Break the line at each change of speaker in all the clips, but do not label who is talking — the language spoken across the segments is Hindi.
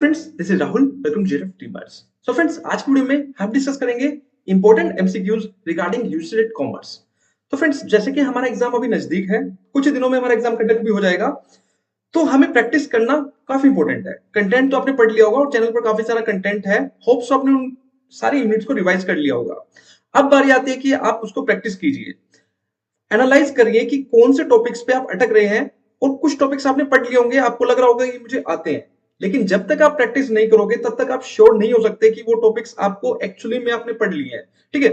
Friends, this is Rahul. Welcome to JF teamers. So friends, आज की वीडियो में हम डिस्कस करेंगे important MCQs regarding UGC commerce. तो फ्रेंड्स, जैसे कि हमारा एग्जाम अभी नजदीक है, कुछ ही दिनों में हमारा एग्जाम कंडक्ट भी हो जाएगा, तो हमें प्रैक्टिस करना काफी इंपॉर्टेंट है। कंटेंट तो आपने पढ़ लिया होगा और चैनल पर काफी सारा कंटेंट है। होप्स आपने उन सारी यूनिट्स को रिवाइज कर लिया होगा। अब बारी आती है कि आप उसको प्रैक्टिस कीजिए, एनालाइज करिए कि कौन से टॉपिक्स पे आप अटक रहे हैं। और कुछ टॉपिक्स आपने पढ़ लिए होंगे, आपको लग रहा होगा कि मुझे आते हैं, लेकिन जब तक आप प्रैक्टिस नहीं करोगे तब तक आप श्योर नहीं हो सकते कि वो टॉपिक्स आपको एक्चुअली में आपने पढ़ लिए हैं। ठीक है,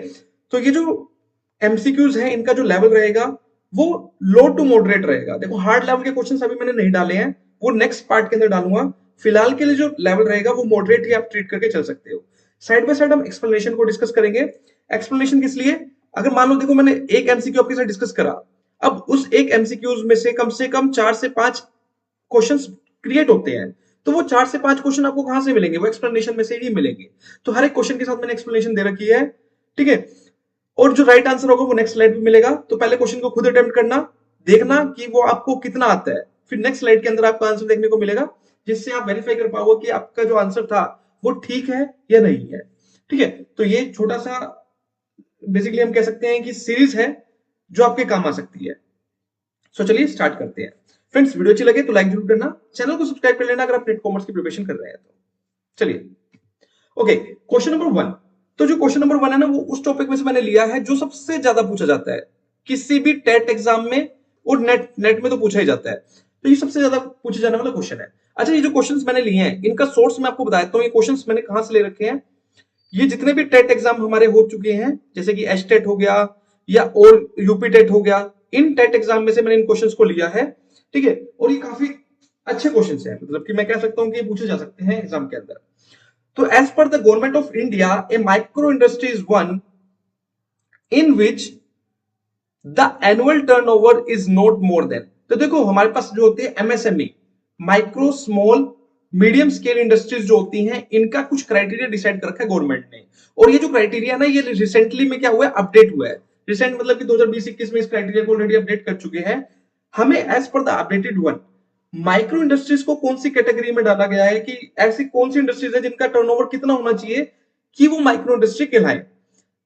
तो ये जो एमसीक्यूज है, इनका जो लेवल रहेगा वो लो टू मॉडरेट रहेगा। देखो, हार्ड लेवल के क्वेश्चंस अभी मैंने नहीं डाले हैं, वो नेक्स्ट पार्ट के अंदर डालूंगा। फिलहाल के लिए जो लेवल रहेगा वो मॉडरेट ही आप ट्रीट करके चल सकते हो। साइड बाय साइड हम एक्सप्लेनेशन को डिस्कस करेंगे। एक्सप्लेनेशन किस लिए? अगर मान लो, देखो, मैंने एक एमसीक्यू आपके साथ डिस्कस करा, अब उस एक एमसीक्यूज में से कम 4 से 5 क्वेश्चंस क्रिएट होते हैं, तो वो 4 से 5 क्वेश्चन आपको कहां से मिलेंगे? वो एक्सप्लेनेशन में से ही मिलेंगे। तो हर एक क्वेश्चन के साथ मैंने एक्सप्लेनेशन दे रखी है। ठीक है, और जो राइट आंसर होगा वो नेक्स्ट स्लाइड पे मिलेगा। तो पहले क्वेश्चन को खुद अटेम्प्ट करना, देखना कि वो आपको कितना आता है, फिर नेक्स्ट स्लाइड के अंदर आपको आंसर देखने को मिलेगा, जिससे आप वेरीफाई कर पाओगे कि आपका जो आंसर था वो ठीक है या नहीं है। ठीक है, तो ये छोटा सा बेसिकली हम कह सकते हैं कि सीरीज है जो आपके काम आ सकती है। सो चलिए स्टार्ट करते हैं। फ्रेंड्स, वीडियो अच्छी लगे तो लाइक जरूर करना, चैनल को सब्सक्राइब कर लेना अगर आप नेट कॉमर्स की प्रिपरेशन कर रहे हैं तो। चलिए, ओके, क्वेश्चन नंबर 1। तो जो क्वेश्चन नंबर 1 है ना, वो उस टॉपिक में से मैंने लिया है जो सबसे ज्यादा पूछा जाता है किसी भी टेट एग्जाम में, और नेट नेट में तो पूछा ही जाता है। तो ये सबसे ज्यादा पूछे जाने वाला क्वेश्चन है। अच्छा, ये जो क्वेश्चंस मैंने लिए हैं, इनका सोर्स मैं आपको बता देता हूँ। ये क्वेश्चंस मैंने कहां से ले रखे हैं? ये जितने भी टेट एग्जाम हमारे हो चुके हैं, जैसे कि एच टेट हो गया या और यूपी टेट हो गया, इन टेट एग्जाम में से मैंने इन क्वेश्चंस को लिया है। ठीक है, और ये काफी अच्छे क्वेश्चंस हैं, मतलब कि मैं कह सकता हूं कि ये पूछे जा सकते हैं एग्जाम के अंदर। तो as per the government of India, a micro industry is one in which the annual turnover is not more than. तो देखो, हमारे पास जो होती है MSME, micro small medium scale industries जो होती हैं, इनका कुछ क्राइटेरिया डिसाइड कर रखा है गवर्नमेंट ने। और ये जो क्राइटेरिया ना, ये रिसेंटली में क्या हुआ है, अपडेट हुआ है। रिसेंट मतलब कि 2020-21 में इस क्राइटेरिया को ऑलरेडी अपडेट कर चुके हैं। हमें as per the updated one, micro industries को कौन सी कैटेगरी में डाला गया है, कि ऐसी कौन सी इंडस्ट्रीज है जिनका टर्नओवर कितना होना चाहिए कि वो माइक्रो इंडस्ट्री कहलाए।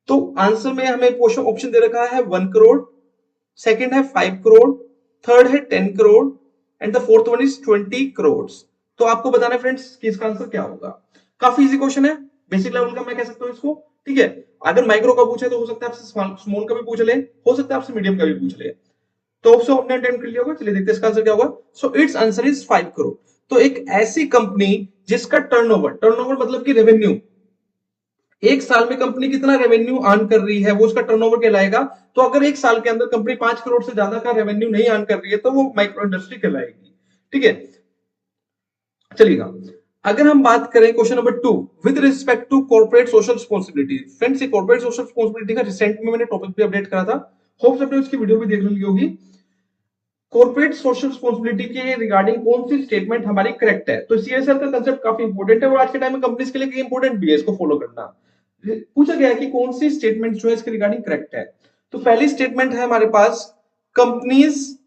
तो आंसर में हमें ऑप्शन दे रखा है 1 करोड़, सेकंड है 5 करोड़, थर्ड है 10 crore, and the fourth one is 20 crore. तो आपको बताना है फ्रेंड्स कि इसका आंसर क्या होगा। काफी इजी क्वेश्चन है, बेसिक लेवल का मैं कह सकता हूं इसको। ठीक है, अगर माइक्रो का पूछे तो हो सकता है आपसे स्मॉल का भी पूछ ले, हो सकता है आपसे मीडियम का भी पूछ ले। तो ऑप्शन आपने अटेम्प्ट कर लिया होगा। चलिए देखते हैं इसका आंसर क्या होगा। So it's answer is 5 crore. तो एक ऐसी कंपनी जिसका टर्नओवर, टर्नओवर मतलब कि रेवेन्यू, एक साल में कंपनी कितना रेवेन्यू अर्न कर रही है वो उसका टर्नओवर कहलाएगा। तो अगर एक साल के अंदर कंपनी 5 करोड़ से ज्यादा का रेवेन्यू नहीं अर्न कर रही है तो वो माइक्रो इंडस्ट्री कहलाएगी। ठीक है, चलिएगा। अगर हम बात करें question number 2, with respect to corporate social responsibility. Friends, ये कॉर्पोरेट सोशल रिस्पांसिबिलिटी का रिसेंट में मैंने टॉपिक भी अपडेट करा था, होप आपने उसकी वीडियो भी देख ली होगी। कॉर्पोरेट सोशल रिस्पांसिबिलिटी के रिगार्डिंग कौन सी स्टेटमेंट हमारी करेक्ट है? तो सीएसआर का कंसेप्ट काफी इंपॉर्टेंट है और आज के टाइम में कंपनीज के लिए इंपॉर्टेंट भी है इसको फॉलो करना। पूछा गया है कि कौन सी स्टेटमेंट जो है इसके रिगार्डिंग करेक्ट है। तो पहली स्टेटमेंट है हमारे पास, companies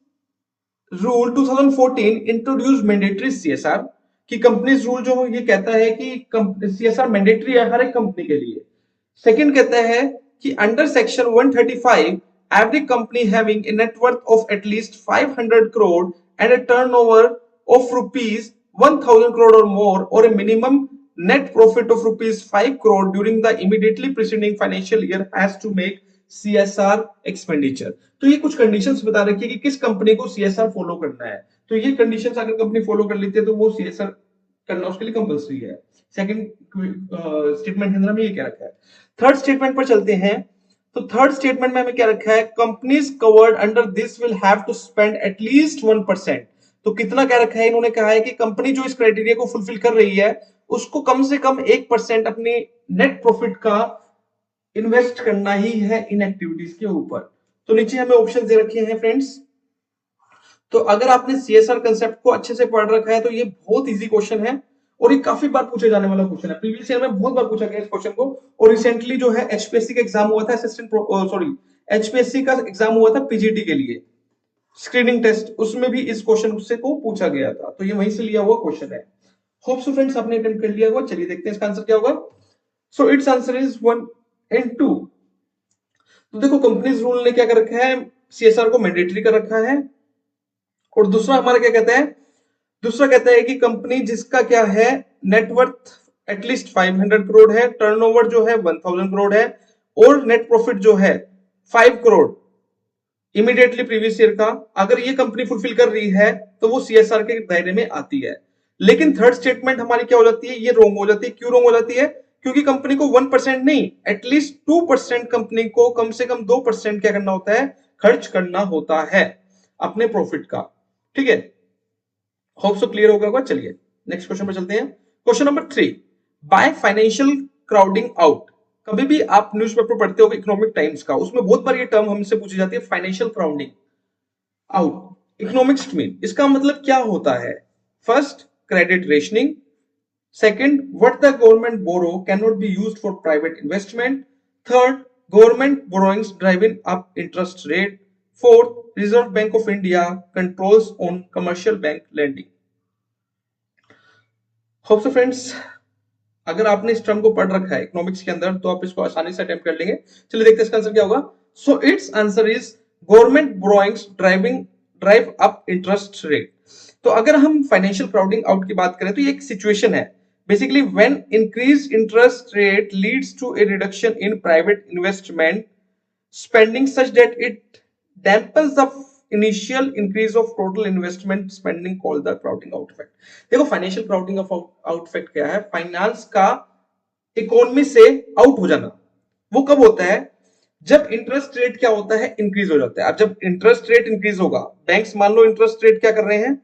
rule 2014 introduce mandatory CSR. कि कंपनीज रूल जो ये कहता है कि सीएसआर मैंडेटरी है हर एक कंपनी के लिए। सेकंड कहता है कि under section 135 every company having a net worth of at least 500 crore and a turnover of rupees 1000 crore or more, or a minimum net profit of rupees 5 crore during the immediately preceding financial year has to make CSR expenditure। तो ये कुछ कंडीशंस बता रखी है कि किस कंपनी को CSR फॉलो करना है। तो ये कंडीशंस अगर कंपनी फॉलो कर लेती है तो वो CSR करना उसके लिए कंपलसरी है। सेकंड स्टेटमेंट के अंदर हमें ये क्या रखा है। थर्ड स्टेटमेंट पर चलते हैं। तो थर्ड स्टेटमेंट में हमें क्या रखा है, companies covered under this will have to spend at least 1%। तो कितना क्या रखा है, इन्होंने कहा है कि कंपनी जो इस क्राइटेरिया को फुलफिल कर रही है उसको कम से कम 1% अपनी नेट प्रॉफिट का इन्वेस्ट करना ही है इन एक्टिविटीज के ऊपर। तो नीचे हमें ऑप्शन दे रखे हैं फ्रेंड्स। तो अगर आपने सीएसआर कंसेप्ट को अच्छे से पढ़ रखा है तो ये बहुत इजी क्वेश्चन है और ये काफी बार पूछे जाने वाला क्वेश्चन है। प्रीवियस ईयर में बहुत बार पूछा गया इस क्वेश्चन को। और रिसेंटली जो है एचपीएससी का एग्जाम हुआ था, एचपीएससी का एग्जाम हुआ था पीजीटी के लिए, स्क्रीनिंग टेस्ट, उसमें भी इस क्वेश्चन से को पूछा गया था। तो ये वहीं से लिया हुआ क्वेश्चन है। होप सो फ्रेंड्स आपने अटेम्प्ट कर लिया होगा। चलिए देखते हैं इसका आंसर क्या होगा। So it's answer is 1 and 2। तो देखो कंपनीज रूल ने क्या कर रखा है, सीएसआर को मैंडेटरी कर रखा है। और दूसरा हमारा क्या कहता है, दूसरा कहता है कि कंपनी जिसका क्या है नेटवर्थ एटलीस्ट 500 करोड़ है, टर्नओवर जो है 1000 करोड़ है, और नेट प्रॉफिट जो है 5 करोड़ इमीडिएटली प्रीवियस ईयर का, अगर ये कंपनी फुलफिल कर रही है तो वो सीएसआर के दायरे में आती है। लेकिन थर्ड स्टेटमेंट हमारी क्या हो जाती है, ये रोंग हो जाती है। क्यों रोंग हो जाती है? क्योंकि कंपनी को 1% नहीं, एटलीस्ट 2% कंपनी को कम से कम 2% क्या करना होता है, खर्च करना होता है अपने प्रॉफिट का। ठीक है, होप सो क्लियर होगा। चलिए नेक्स्ट क्वेश्चन पे चलते हैं। Question number 3, by financial crowding out. कभी भी आप न्यूज़पेपर पढ़ते हो इकोनॉमिक टाइम्स का, उसमें बहुत बार ये टर्म हमसे पूछी जाती है, फाइनेंशियल क्राउडिंग आउट इकोनॉमिक्स में। इसका मतलब क्या होता है? First, credit rationing. Second, what the government borrow can not be used for private investment. Third, government borrowings driving up interest rate. Fourth, reserve bank of India controls on commercial bank lending. Hope so friends अगर आपने इस टर्म को पढ़ रखा है इकोनॉमिक्स के अंदर तो आप इसको आसानी से अटेम्प्ट कर लेंगे। चलिए देखते हैं इसका आंसर क्या होगा। So it's answer is government borrowings drive up interest rate. तो अगर हम फाइनेंशियल क्राउडिंग आउट की बात करें तो ये एक सिचुएशन है basically when increase interest rate leads to a reduction in private investment spending such that it dampens the initial increase of total investment spending called the crowding out effect। देखो फाइनेंशियल क्राउडिंग आउट इफेक्ट क्या है? फाइनेंस का इकोनॉमी से आउट हो जाना। वो कब होता है? जब इंटरेस्ट रेट क्या होता है, इंक्रीज हो जाता है। अब जब इंटरेस्ट रेट इंक्रीज होगा, बैंक्स मान लो इंटरेस्ट रेट क्या कर रहे हैं,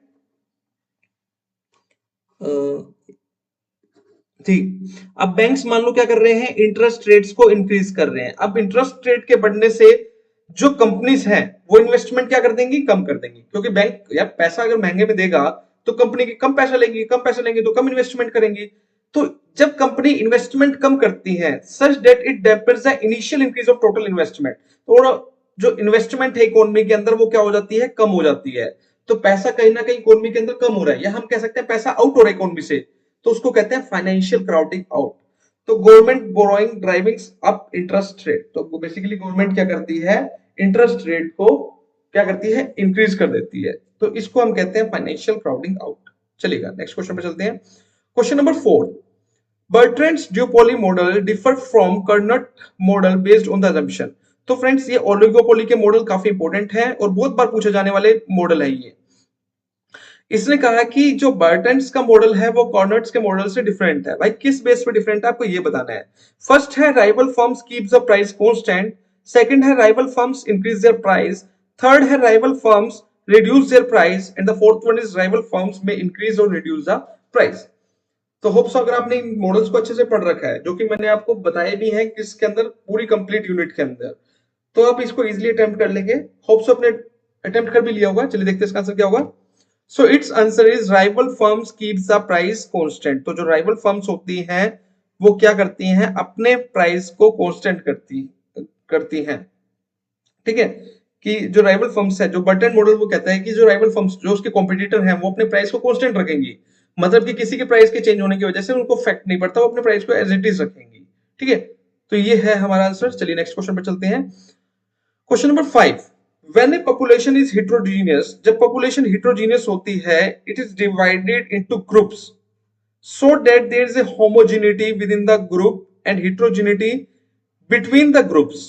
ठीक, अब बैंक्स मान लो क्या कर रहे हैं, इंटरेस्ट रेट्स को इंक्रीज कर रहे हैं। अब इंटरेस्ट रेट के बढ़ने से जो कंपनीज हैं वो इन्वेस्टमेंट क्या कर देंगी, कम कर देंगी। क्योंकि बैंक यार पैसा अगर महंगे में देगा तो कंपनी की कम पैसा लेंगी, कम पैसा लेंगे तो कम इन्वेस्टमेंट करेंगी। तो जब कंपनी इन्वेस्टमेंट कम करती है such that it depends the initial increase of total investment, तो जो इन्वेस्टमेंट है इकोनॉमी के अंदर वो क्या हो जाती है, कम हो जाती है। तो पैसा कहीं ना कहीं इकोनॉमी के अंदर कम हो रहा है, या हम कह सकते हैं पैसा आउट हो रहा है इकोनॉमी से, तो उसको कहते हैं फाइनेंशियल क्राउडिंग आउट। तो government borrowing driving up interest rate, तो बेसिकली गवर्नमेंट क्या करती है, इंटरेस्ट रेट को क्या करती है, इंक्रीज कर देती है। तो इसको हम कहते हैं फाइनेंशियल क्राउडिंग आउट। चलिएगा नेक्स्ट क्वेश्चन पे चलते हैं। Question number 4, Bertrand's duopoly model differ from Cournot model based on the assumption. तो फ्रेंड्स ये ओलिगोपोली के मॉडल काफी इंपॉर्टेंट है और बहुत बार पूछे जाने वाले मॉडल है ये। इसने कहा कि जो बर्टन्स का मॉडल है वो कॉर्नट्स के मॉडल से डिफरेंट है। भाई किस बेस पे डिफरेंट है आपको ये बताना है। फर्स्ट है rival firms keeps the price constant. Second है rival firms increase their price. Third है rival firms reduce their price and the fourth one is rival firms में इंक्रीज और रिड्यूस द प्राइस। तो होप्स अगर आपने इन मॉडल्स को अच्छे से पढ़ रखा है, जो कि मैंने आपको बताया भी है किसके अंदर, पूरी कंप्लीट यूनिट के अंदर, तो आप इसको इजीली अटेम्प्ट कर लेंगे। होप्स अपने अटेम्प्ट कर भी लिया होगा। चलिए देखते हैं इसका आंसर क्या होगा। So it's answer is rival firms keeps the price constant. तो जो राइवल फर्म्स होती हैं वो क्या करती हैं, अपने प्राइस को कांस्टेंट करती हैं। ठीक है, कि जो राइवल फर्म्स है, जो बर्टन मॉडल वो कहता है कि जो राइवल फर्म्स जो उसके कॉम्पिटिटर हैं वो अपने प्राइस को कांस्टेंट रखेंगी, मतलब कि किसी के प्राइस के चेंज होने की वजह से उनको इफेक्ट नहीं पड़ता, वो अपने प्राइस को एज इट इज रखेंगी। ठीक है, तो ये है हमारा आंसर। चलिए नेक्स्ट क्वेश्चन पे चलते हैं। Question number 5, when a population is heterogeneous, जब population heterogeneous होती है, it is divided into groups so that there is a homogeneity within the group and heterogeneity between the groups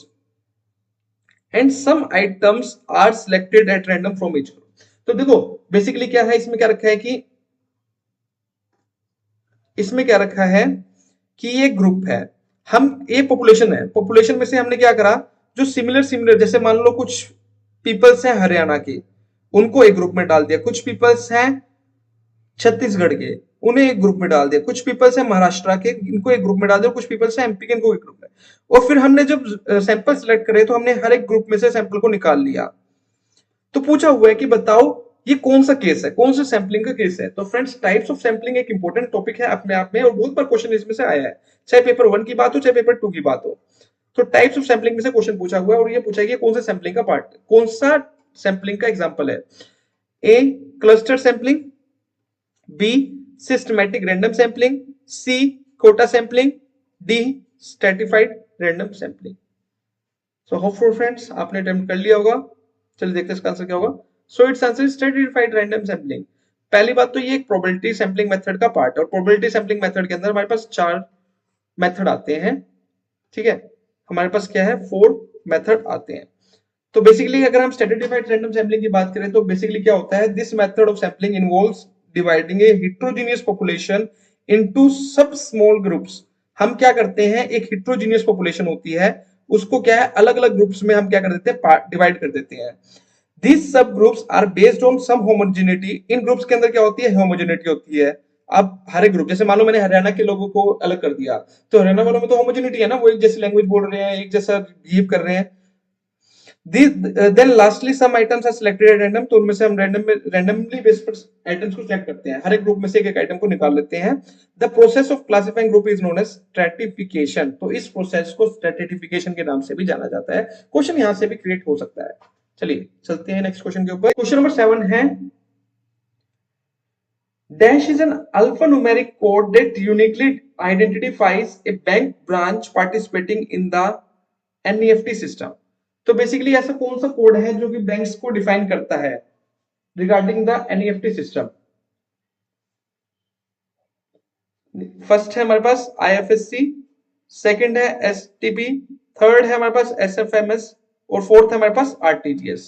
and some items are selected at random from each group। तो देखो बेसिकली क्या है, इसमें क्या रखा है कि इसमें क्या रखा है कि ये ग्रुप है, हम ये पॉपुलेशन है, पॉपुलेशन में से हमने क्या करा, जो सिमिलर जैसे मान लो कुछ पीपल्स हैं हरियाणा के, उनको एक ग्रुप में डाल दिया। कुछ पीपल्स हैं छत्तीसगढ़ के, उन्हें एक ग्रुप में डाल दिया। कुछ पीपल्स हैं महाराष्ट्र के, इनको एक ग्रुप में डाल दिया। कुछ पीपल्स हैं एमपी के, इनको एक ग्रुप में। और फिर हमने जब सैंपल सिलेक्ट करे तो हमने हर एक ग्रुप में से सैंपल को निकाल लिया। तो पूछा हुआ है कि बताओ ये कौन सा केस है, कौन सा सैंपलिंग का केस है। तो फ्रेंड्स टाइप्स ऑफ सैंपलिंग एक इंपॉर्टेंट टॉपिक है अपने आप में और बहुत बार क्वेश्चन इसमें से आया है, चाहे पेपर 1 की बात हो चाहे पेपर 2 की बात हो। तो टाइप्स ऑफ सैंपलिंग में से क्वेश्चन पूछा हुआ है और ये पूछा है कि कौन सा सैंपलिंग का पार्ट, कौन सा सैंपलिंग का एग्जांपल है। A cluster sampling, B systematic random sampling, C quota sampling, D stratified random sampling. So hopeful friends आपने अटेम्प्ट कर लिया होगा। चलिए देखते हैं इसका आंसर क्या होगा। So it's answer is stratified random sampling. पहली बात तो ये एक प्रोबेबिलिटी सैंपलिंग मेथड का पार्ट है, और प्रोबेबिलिटी सैंपलिंग मेथड के अंदर हमारे पास 4 मेथड आते हैं। ठीक है, हमारे पास क्या है, 4 मेथड आते हैं। तो बेसिकली अगर हम स्ट्रेटिफाइड रैंडम सैंपलिंग की बात करें तो बेसिकली क्या होता है, this method of sampling involves dividing A heterogeneous population into सब स्मॉल ग्रुप्स। हम क्या करते हैं, एक हेटेरोजेनियस पॉपुलेशन होती है, उसको क्या है अलग अलग ग्रुप्स में हम क्या कर देते हैं, डिवाइड कर देते हैं। These सब groups are based on some homogeneity. इन ग्रुप्स के अंदर क्या होती है, होमोजेनिटी होती है। अब हर एक ग्रुप, जैसे मान लो मैंने हरियाणा के लोगों को अलग कर दिया, तो हरियाणा वालों में तो होमोजेनिटी है ना, वो एक जैसी लैंग्वेज बोल रहे हैं, एक जैसा बिहेव कर रहे हैं। Then lastly some items are selected at random, तो उनमें से हम रैंडमली बेस्ड पर आइटम्स को सिलेक्ट करते हैं, हर एक ग्रुप में से एक एक आइटम को निकाल लेते हैं। The process of classifying group is known as stratification. तो इस प्रोसेस को स्ट्रैटिफिकेशन के नाम से भी जाना जाता है। क्वेश्चन यहां से भी क्रिएट हो सकता है। चलिए चलते हैं नेक्स्ट क्वेश्चन के ऊपर। क्वेश्चन नंबर 7 है, dash is an alphanumeric code that uniquely identifies a bank branch participating in the NEFT system। तो बेसिकली ऐसा कौन सा कोड है जो कि बैंक्स को डिफाइन करता है regarding the NEFT system. First है हमारे पास IFSC, सेकंड है STP, थर्ड है हमारे पास SFMS, और फोर्थ है हमारे पास RTGS।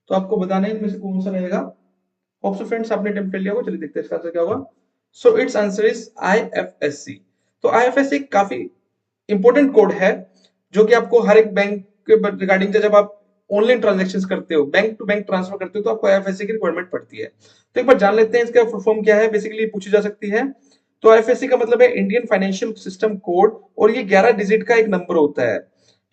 तो आपको बताना है इनमें से कौन सा रहेगा। होप सो फ्रेंड्स आपने अटेम्प्ट कर लिया होगा। चलिए देखते हैं इसका आंसर क्या होगा। So it's answer is IFSC। तो IFSC काफी इंपॉर्टेंट कोड है जो कि आपको हर एक बैंक के रिगार्डिंग, जब आप ऑनलाइन ट्रांजैक्शंस करते हो, बैंक टू बैंक ट्रांसफर करते हो, तो आपको IFSC की रिक्वायरमेंट पड़ती है। तो एक बार जान लेते हैं इसका फुल फॉर्म क्या है, बेसिकली पूछी जा सकती है। तो IFSC का मतलब है इंडियन फाइनेंशियल सिस्टम कोड, और ये 11 डिजिट का एक नंबर होता है।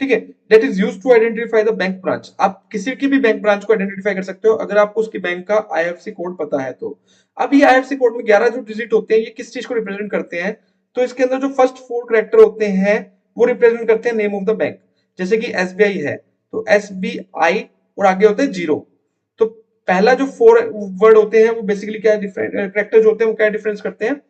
ठीक है, that is used to identify the bank branch. आप किसी की भी बैंक ब्रांच को आइडेंटिफाई कर सकते हो अगर आपको उसकी बैंक का IFSC कोड पता है तो। अब ये IFSC कोड में 11 जो डिजिट होते हैं, ये किस चीज को रिप्रेजेंट करते हैं, तो इसके अंदर जो फर्स्ट 4 कैरेक्टर होते हैं वो रिप्रेजेंट करते हैं नेम ऑफ द बैंक। जैसे कि SBI है तो SBI, और आगे होते हैं जीरो। तो पहला जो 4 वर्ड होते हैं वो बेसिकली क्या डिफरेंट कैरेक्टर जो होते हैं वो क्या डिफरेंस करते हैं,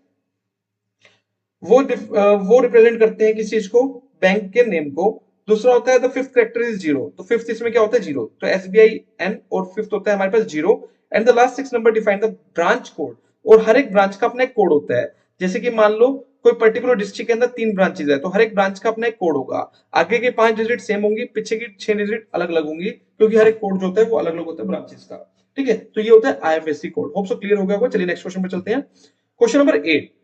वो रिप्रेजेंट करते हैं किस चीज को, बैंक के नेम को। दूसरा होता है the fifth character is zero, तो फिफ्थ इसमें क्या होता है, जीरो। तो SBI N, और फिफ्थ होता है हमारे पास zero. And the last 6 number define the branch code, और हर एक ब्रांच का अपना एक कोड होता है। जैसे कि मान लो कोई पर्टिकुलर डिस्ट्रिक्ट के अंदर 3 ब्रांचेज है, तो हर एक ब्रांच का अपना एक कोड होगा। आगे के 5 डिजिट सेम होंगी, पीछे की 6 डिजिट अलग अलग होंगी, क्योंकि हर एक कोड जो होता है वो अलग अलग होता है ब्रांचेस का। ठीक है, तो ये होता है IFSC code. Hope so clear हो गया होगा। चलिए नेक्स्ट क्वेश्चन पे चलते हैं। Question number 8,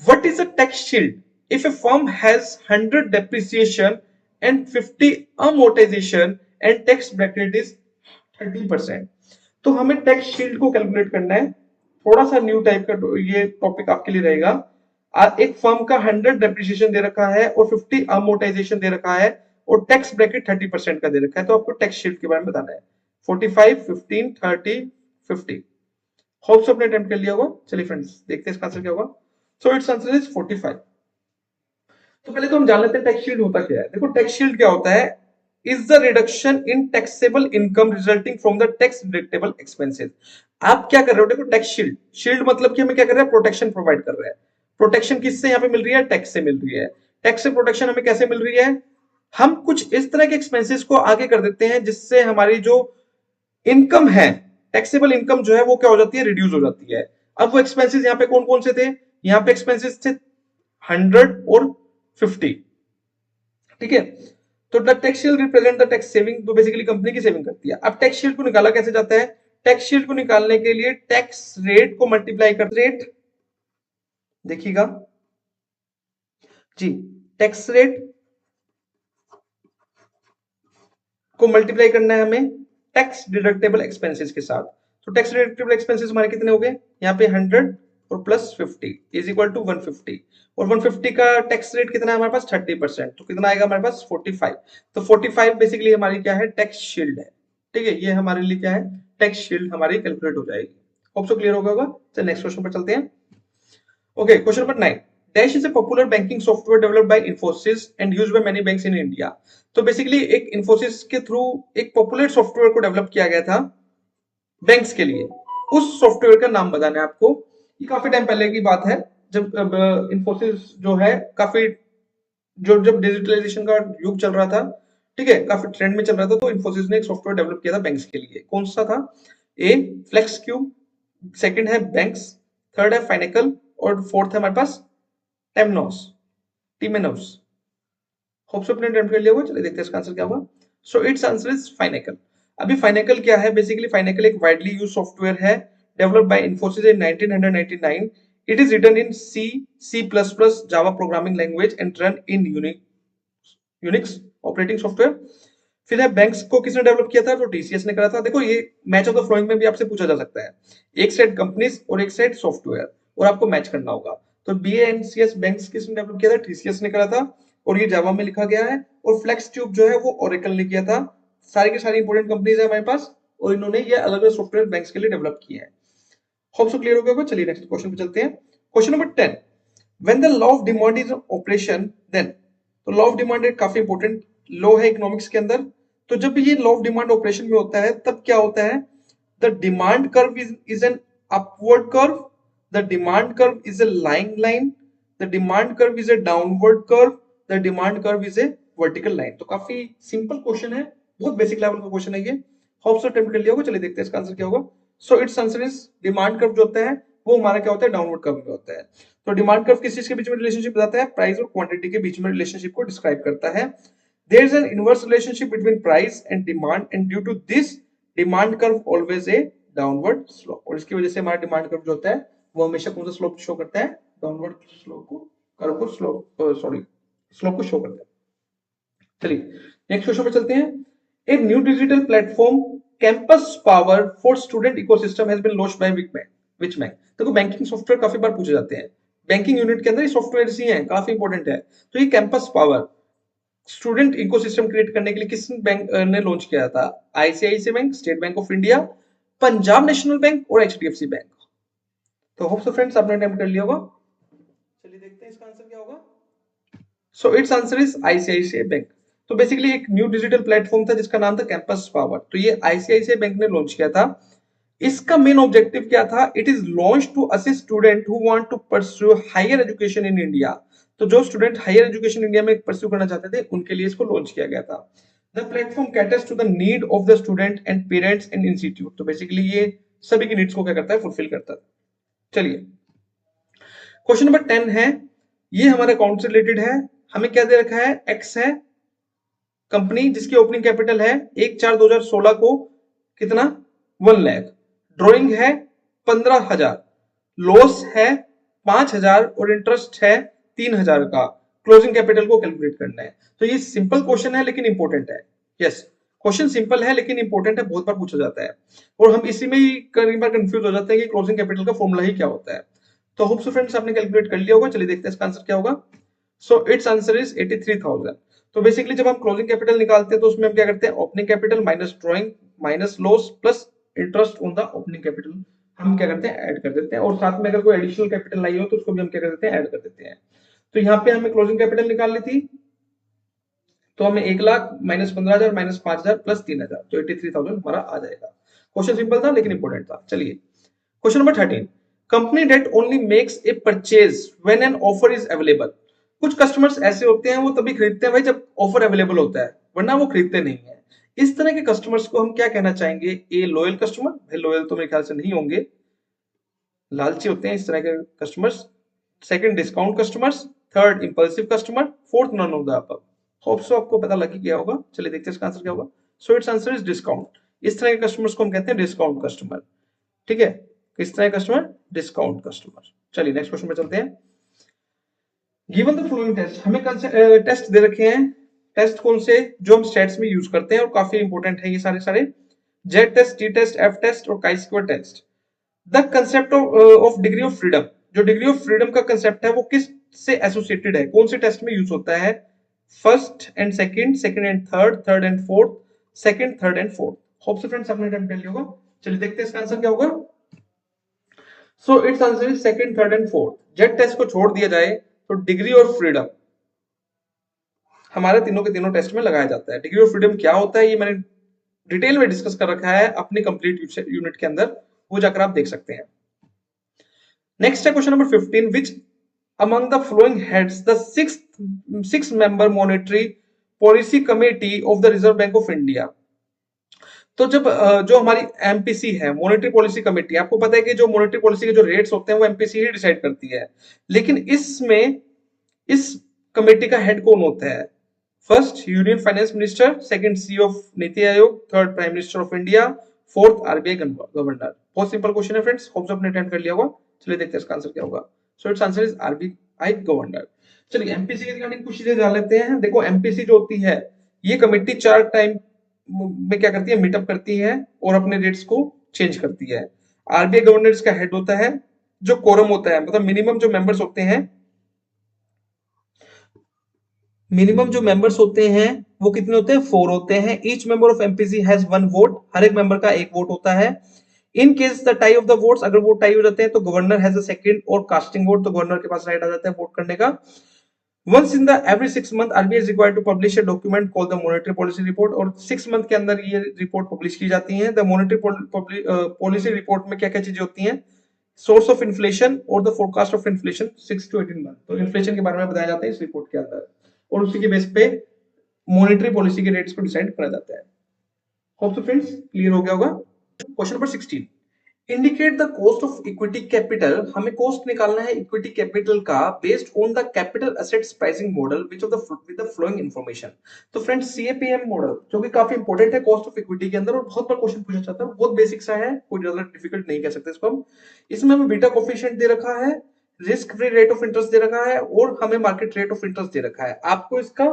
what is a tax shield if a firm has 100 depreciation and 50 amortization and tax bracket is 30%। तो हमें टैक्स शील्ड को कैलकुलेट करना है। थोड़ा सा न्यू टाइप का ये टॉपिक आपके लिए रहेगा। एक फर्म का 100 डेप्रिसिएशन दे रखा है और 50 अमोर्टाइजेशन दे रखा है, और टैक्स ब्रैकेट 30% का दे रखा है। तो आपको टैक्स शील्ड के बारे में बताना है। 45, 15, 30, 50। होप सो आपने अटेम्प्ट कर लिया होगा। चलिए फ्रेंड्स देखते हैं इसका आंसर क्या होगा। So it's answer is 45। तो पहले तो हम जान लेते हैं टैक्स शील्ड होता क्या है। देखो टैक्स शील्ड क्या होता है, is the reduction in taxable income resulting from the tax deductible expenses. आप क्या कर रहे हो, देखो टैक्स शील्ड, शील्ड मतलब कि हमें क्या कर रहा है, प्रोटेक्शन प्रोवाइड कर रहा है। प्रोटेक्शन किससे यहाँ पे मिल रही है, टैक्स से मिल रही है। टैक्स से प्रोटेक्शन हमें कैसे मिल रही है, हम कुछ इस तरह के एक्सपेंसेस को आगे कर देते हैं जिससे हमारी जो इनकम है, टैक्सेबल इनकम जो है वो क्या हो जाती है, रिड्यूस हो जाती है। अब वो एक्सपेंसेस यहाँ पे कौन कौन से थे, यहाँ पे एक्सपेंसेस थे 100 और 50। ठीक है, तो the tax shield represent the tax saving, तो बेसिकली कंपनी की सेविंग करती है। अब टैक्स शील्ड को निकाला कैसे जाता है, टैक्स शील्ड को निकालने के लिए टैक्स रेट को मल्टीप्लाई कर, रेट देखिएगा जी, टैक्स रेट को मल्टीप्लाई करना है हमें टैक्स डिडक्टेबल एक्सपेंसेस के साथ। तो टैक्स डिडक्टेबल एक्सपेंसेस हमारे कितने हो गए, यहाँ पे 100 और प्लस 50 इज इक्वल टू 150, और 150 का टैक्स रेट कितना है हमारे पास 30%, तो कितना आएगा हमारे पास 45। तो 45 बेसिकली हमारी क्या है, टैक्स शील्ड है। ठीक है, ये हमारे लिए क्या है, टैक्स शील्ड हमारी कैलकुलेट हो जाएगी। होप सो क्लियर होगा। चलिए नेक्स्ट क्वेश्चन पर चलते हैं। Okay, question number 9, Dash is a popular banking software developed by Infosys and used by many banks in India। तो बेसिकली एक Infosys के थ्रू एक पॉपुलर सॉफ्टवेयर को डेवलप किया गया था बैंक्स के लिए। उस सॉफ्टवेयर का नाम बताना है आपको। ये काफी टाइम पहले की बात है, जब इन्फोसिस जो है काफी, जो जब डिजिटलाइजेशन का युग चल रहा था, ठीक है, काफी ट्रेंड में चल रहा था, तो इन्फोसिस ने एक सॉफ्टवेयर डेवलप किया था बैंक्स के लिए। कौन सा था? ए फ्लेक्स क्यूब, सेकंड है बैंक्स, थर्ड है फाइनेकल, और फोर्थ है हमारे पास टेमनोस, टीमेनोस। होप सो अपने अटेम्प्ट कर लिया होगा। चलिए देखते हैं इसका आंसर क्या होगा। So it's answer is Finacle. अभी फाइनेकल क्या है? बेसिकली फाइनेकल एक वाइडली यूज सॉफ्टवेयर है, developed by Infosys in 1999। It is written in C, C++, Java programming language and run in Unix operating software. फिर है बैंक्स को किसने डेवलप किया था? तो टीसीएस ने करा था। देखो ये मैच ऑफ द फ्लोइंग में भी आपसे पूछा जा सकता है, एक साइड कंपनीज और एक साइड सॉफ्टवेयर, और आपको मैच करना होगा। तो BANCS बैंक्स किसने डेवलप किया था? टीसीएस ने करा था, और ये जावा में लिखा गया है। और फ्लेक्स ट्यूब जो है वो ओरेकल ने किया था। सारी की सारी इंपोर्टेंट कंपनीज है हमारे पास, और इन्होंने ये अलग अलग सॉफ्टवेयर बैंक्स के लिए डेवलप किए हैं। होप सो क्लियर हो गया होगा। चलिए नेक्स्ट क्वेश्चन पे चलते हैं। Question number 10, when the law of demand is operation then. तो लॉ ऑफ डिमांड एक काफी इंपॉर्टेंट लॉ है इकोनॉमिक्स के अंदर। तो जब भी ये लॉ ऑफ डिमांड ऑपरेशन में होता है तब क्या होता है? The demand curve is an upward curve, the demand curve is a lying line, the demand curve is a downward curve, the demand curve is a vertical line. तो काफी सिंपल क्वेश्चन है, बहुत बेसिक लेवल का क्वेश्चन है ये। होप सो अटेम्प्ट कर लिया होगा। चलिए देखते हैं इसका आंसर क्या होगा। So it's answer is, demand curve जो होता है वो हमारा क्या होता है? डाउनवर्ड कर्व में होता है। तो डिमांड कर्व किस चीज के बीच में रिलेशनशिप बताता है? प्राइस और क्वांटिटी के बीच में रिलेशनशिप को डिस्क्राइब करता है। There is an inverse relationship between price and demand, and due to this demand curve always a downward slope. और इसकी वजह से हमारा डिमांड कर्व जो होता है वो हमेशा कौन सा स्लोप शो करता है? डाउनवर्ड स्लोप को, कर्व को स्लोप, सॉरी, स्लोप को शो करता है। चलिए नेक्स्ट क्वेश्चन पे चलते हैं। A new digital platform campus power for student ecosystem has been launched by which bank. देखो बैंकिंग सॉफ्टवेयर काफी बार पूछे जाते हैं, बैंकिंग यूनिट के अंदर ये सॉफ्टवेयर ही हैं, काफी इंपॉर्टेंट है। तो ये campus power student ecosystem create करने के लिए किस बैंक ने लॉन्च किया था? ICICI bank, state bank of India, Punjab national bank और एचडीएफसी बैंक। तो होप सो फ्रेंड्स आपने अटेम्प्ट कर लिया होगा। चलिए देखते हैं इसका आंसर क्या होगा। So it's answer is ICICI bank. तो बेसिकली एक न्यू डिजिटल प्लेटफॉर्म था जिसका नाम था कैंपस पावर, तो ये आईसीआईसीआई बैंक ने लॉन्च किया था। इसका मेन ऑब्जेक्टिव क्या था? It is launch to assist student who want to pursue higher education in India. तो जो स्टूडेंट हायर एजुकेशन इंडिया में परस्यू करना चाहते थे उनके लिए इसको लॉन्च किया गया था। The platform caters to the need of the student and parents and institute. तो बेसिकली ये सभी की नीड्स को क्या करता है? फुलफिल करता है। चलिए क्वेश्चन नंबर 10 है, ये हमारे अकाउंट से रिलेटेड है। हमें क्या दे रखा है? एक्स है कंपनी जिसकी ओपनिंग कैपिटल है 1/4/2016 को कितना? 1 लाख। ड्रॉइंग है 15,000, लॉस है 5,000 और इंटरेस्ट है 3,000 का। क्लोजिंग कैपिटल को कैलकुलेट करना है। तो ये सिंपल क्वेश्चन है लेकिन इंपॉर्टेंट है। यस, क्वेश्चन सिंपल है लेकिन इंपॉर्टेंट है, बहुत बार पूछा जाता है, और हम इसी में ही कई बार कंफ्यूज हो जाते हैं कि क्लोजिंग कैपिटल का फॉर्मूला ही क्या होता है। तो होप सो फ्रेंड्स आपने कैलकुलेट कर लिया होगा। चलिए देखते हैं इसका आंसर क्या होगा। So it's answer is 83,000। तो बेसिकली जब हम क्लोजिंग कैपिटल निकालते हैं तो उसमें हम क्या करते हैं? Opening capital minus drawing minus loss plus interest on the opening capital हम क्या करते हैं? ऐड कर देते हैं, और साथ में अगर कोई एडिशनल कैपिटल लाई हो तो उसको भी हम क्या कर देते हैं? ऐड कर देते हैं। तो यहाँ पे हमें क्लोजिंग कैपिटल निकालनी थी, तो हमें 1 लाख माइनस 15,000 माइनस 5,000 प्लस 3,000, तो 83,000 हमारा आ जाएगा। क्वेश्चन सिंपल था लेकिन इंपॉर्टेंट था। चलिए question number 13, company that only makes a purchase when an offer is available. कुछ कस्टमर्स ऐसे होते हैं वो तभी खरीदते हैं भाई जब ऑफर अवेलेबल होता है, वरना वो खरीदते नहीं है। इस तरह के कस्टमर्स को हम क्या कहना चाहेंगे? ए लॉयल कस्टमर, भाई लॉयल तो मेरे ख्याल से नहीं होंगे, लालची होते हैं इस तरह के customers. Second discount customers, third impulsive customer, fourth none of the above. Hope so आपको पता लग गया होगा। चलिए देखते हैं इसका आंसर क्या होगा। So it's answer is discount. इस तरह के कस्टमर्स को हम कहते हैं डिस्काउंट कस्टमर। ठीक है, किस तरह कस्टमर? Discount customer. चलिए नेक्स्ट क्वेश्चन पे चलते हैं। गिवन द फ्लोइंग टेस्ट, हमें टेस्ट दे रखे हैं। टेस्ट कौन से? जो हम स्टेट्स में यूज करते हैं और काफी इंपॉर्टेंट है ये सारे सारे। Z test, T test, F test और chi square test. The concept of degree of freedom, जो डिग्री ऑफ फ्रीडम का कंसेप्ट है वो किस से एसोसिएटेड है? कौन से टेस्ट में यूज होता है? First and second, second and third, third and fourth, second, third and fourth. Hope से फ्रेंड्स आपने अटेम्प्ट कर लिया होगा। चलिए देखते हैं इसका आंसर क्या होगा। So it's answer is second, third and fourth. Z test को छोड़ दिया जाए तो डिग्री और फ्रीडम हमारे तीनों के तीनों टेस्ट में लगाया जाता है। डिग्री ऑफ फ्रीडम क्या होता है ये मैंने डिटेल में डिस्कस कर रखा है अपनी कंप्लीट यूनिट के अंदर, वो जाकर आप देख सकते हैं। नेक्स्ट है question number 15, which among the following heads the six member monetary policy committee of the Reserve Bank of India। तो जब जो हमारी एमपीसी है, मॉनेटरी पॉलिसी कमेटी, आपको पता है कि जो मॉनेटरी पॉलिसी के जो रेट्स होते हैं वो एमपीसी ही डिसाइड करती है, लेकिन इसमें इस कमेटी का हेड कौन होता है? First union finance minister, second CEO of NITI Aayog, third prime minister of India, fourth RBI governor. बहुत सिंपल क्वेश्चन है फ्रेंड्स, होप आपने अटेंड कर लिया होगा। चलिए देखते हैं इसका आंसर क्या होगा। So it's answer is RBI governor. चलिए एमपीसी के रिगार्डिंग कुछ चीजें जान लेते हैं। देखो एमपीसी जो होती है, ये कमेटी 4 टाइम में क्या करती है, मीटअप करती है और अपने रेट्स को चेंज करती है। आरबीआई गवर्नर इसका हेड होता है। जो कोरम होता है, मतलब मिनिमम जो मेंबर्स होते हैं, मिनिमम जो मेंबर्स होते हैं वो कितने होते हैं? 4 होते हैं। Each member of MPC has 1 vote, हर एक मेंबर का एक वोट होता है। In case the tie of the votes, अगर वोट टाई हो जाते हैं तो गवर्नर हैज अ सेकंड और कास्टिंग वोट, तो गवर्नर के पास राइट आ जाता है वोट करने का। Once in the every 6 month RBI is required to publish a document called the monetary policy report, और 6 मंथ के अंदर ये रिपोर्ट पब्लिश की जाती है। द मॉनेटरी पॉलिसी रिपोर्ट में क्या क्या चीजें होती हैं? सोर्स ऑफ इन्फ्लेशन और the forecast of inflation 6 to 18 month, तो इन्फ्लेशन के बारे में बताया जाता है इस रिपोर्ट के अंदर, और उसी के बेस पे मॉनेटरी पॉलिसी के रेट्स को डिसाइड करा जाता है। होप सो फ्रेंड्स क्लियर हो गया होगा। Question number 16, indicate the cost of equity capital. हमें कॉस्ट निकालना है इक्विटी कैपिटल का based on the capital assets pricing model which of the with the flowing information. तो फ्रेंड्स सीएपीएम मॉडल जो कि काफी इंपॉर्टेंट है कॉस्ट ऑफ इक्विटी के अंदर, और बहुत बार क्वेश्चन पूछा जाता है, बहुत बेसिक सा है, कोई ज्यादा डिफिकल्ट नहीं कह सकते इसको हम। इसमें हमें बीटा कोफिशिएंट दे रखा है, risk free rate of interest दे रखा है, और हमें मार्केट रेट ऑफ इंटरेस्ट दे रखा है। आपको इसका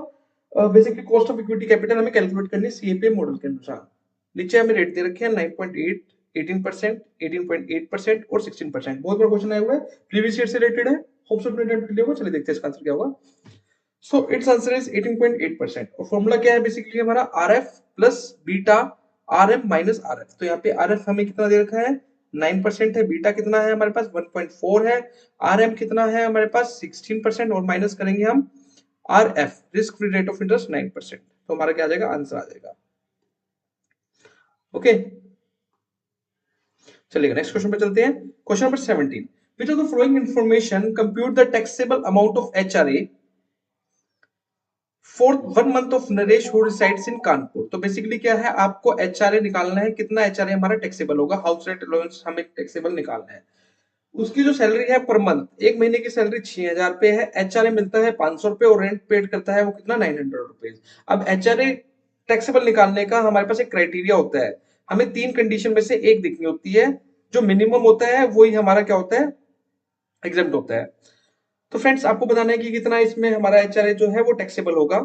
basically cost of equity capital हमें कैलकुलेट करनी है सीएपीएम मॉडल के अनुसार। नीचे हमें रेट दे रखे हैं 9.8, 18%, 18.8% और 16%। बहुत बड़ा क्वेश्चन आया हुआ है, प्रीवियस ईयर से रिलेटेड है। होप सो अपने अटेम्प्ट किया होगा। चलिए देखते हैं इसका आंसर क्या होगा। सो इट्स आंसर इज 18.8%, और फॉर्मूला क्या है बेसिकली हमारा? RF plus beta RM minus RF. तो यहाँ पे आरएफ हमें कितना दे रखा है? 9% है। बीटा कितना है हमारे पास? 1.4 है। आरएम कितना है हमारे पास? 16%, और माइनस करेंगे हम RF, risk free rate of interest 9%। तो हमारा क्या आ जाएगा? आंसर आ जाएगा। ओके चलिएगा नेक्स्ट क्वेश्चन पे चलते हैं। Question number 17, which of the following information compute the taxable amount of HRA for 1 month of Naresh who resides in Kanpur. तो बेसिकली क्या है, आपको एचआरए निकालना है, कितना एचआरए हमारा टैक्सेबल होगा, हाउस रेंट अलाउंस हमें टैक्सेबल निकालना है। उसकी जो सैलरी है पर मंथ, एक महीने की सैलरी 6000 रुपए है, एचआरए मिलता है 500 रुपए, और रेंट पेड करता है वो कितना? 900 रुपीज। अब एचआरए टैक्सेबल निकालने का हमारे पास एक क्राइटेरिया होता है, हमें 3 कंडीशन में से एक देखनी होती है। जो मिनिमम होता है वही हमारा क्या होता है? एग्जेम्प्ट होता है। तो फ्रेंड्स आपको बताना है कि कितना इसमें हमारा एचआरए जो है वो टैक्सेबल होगा।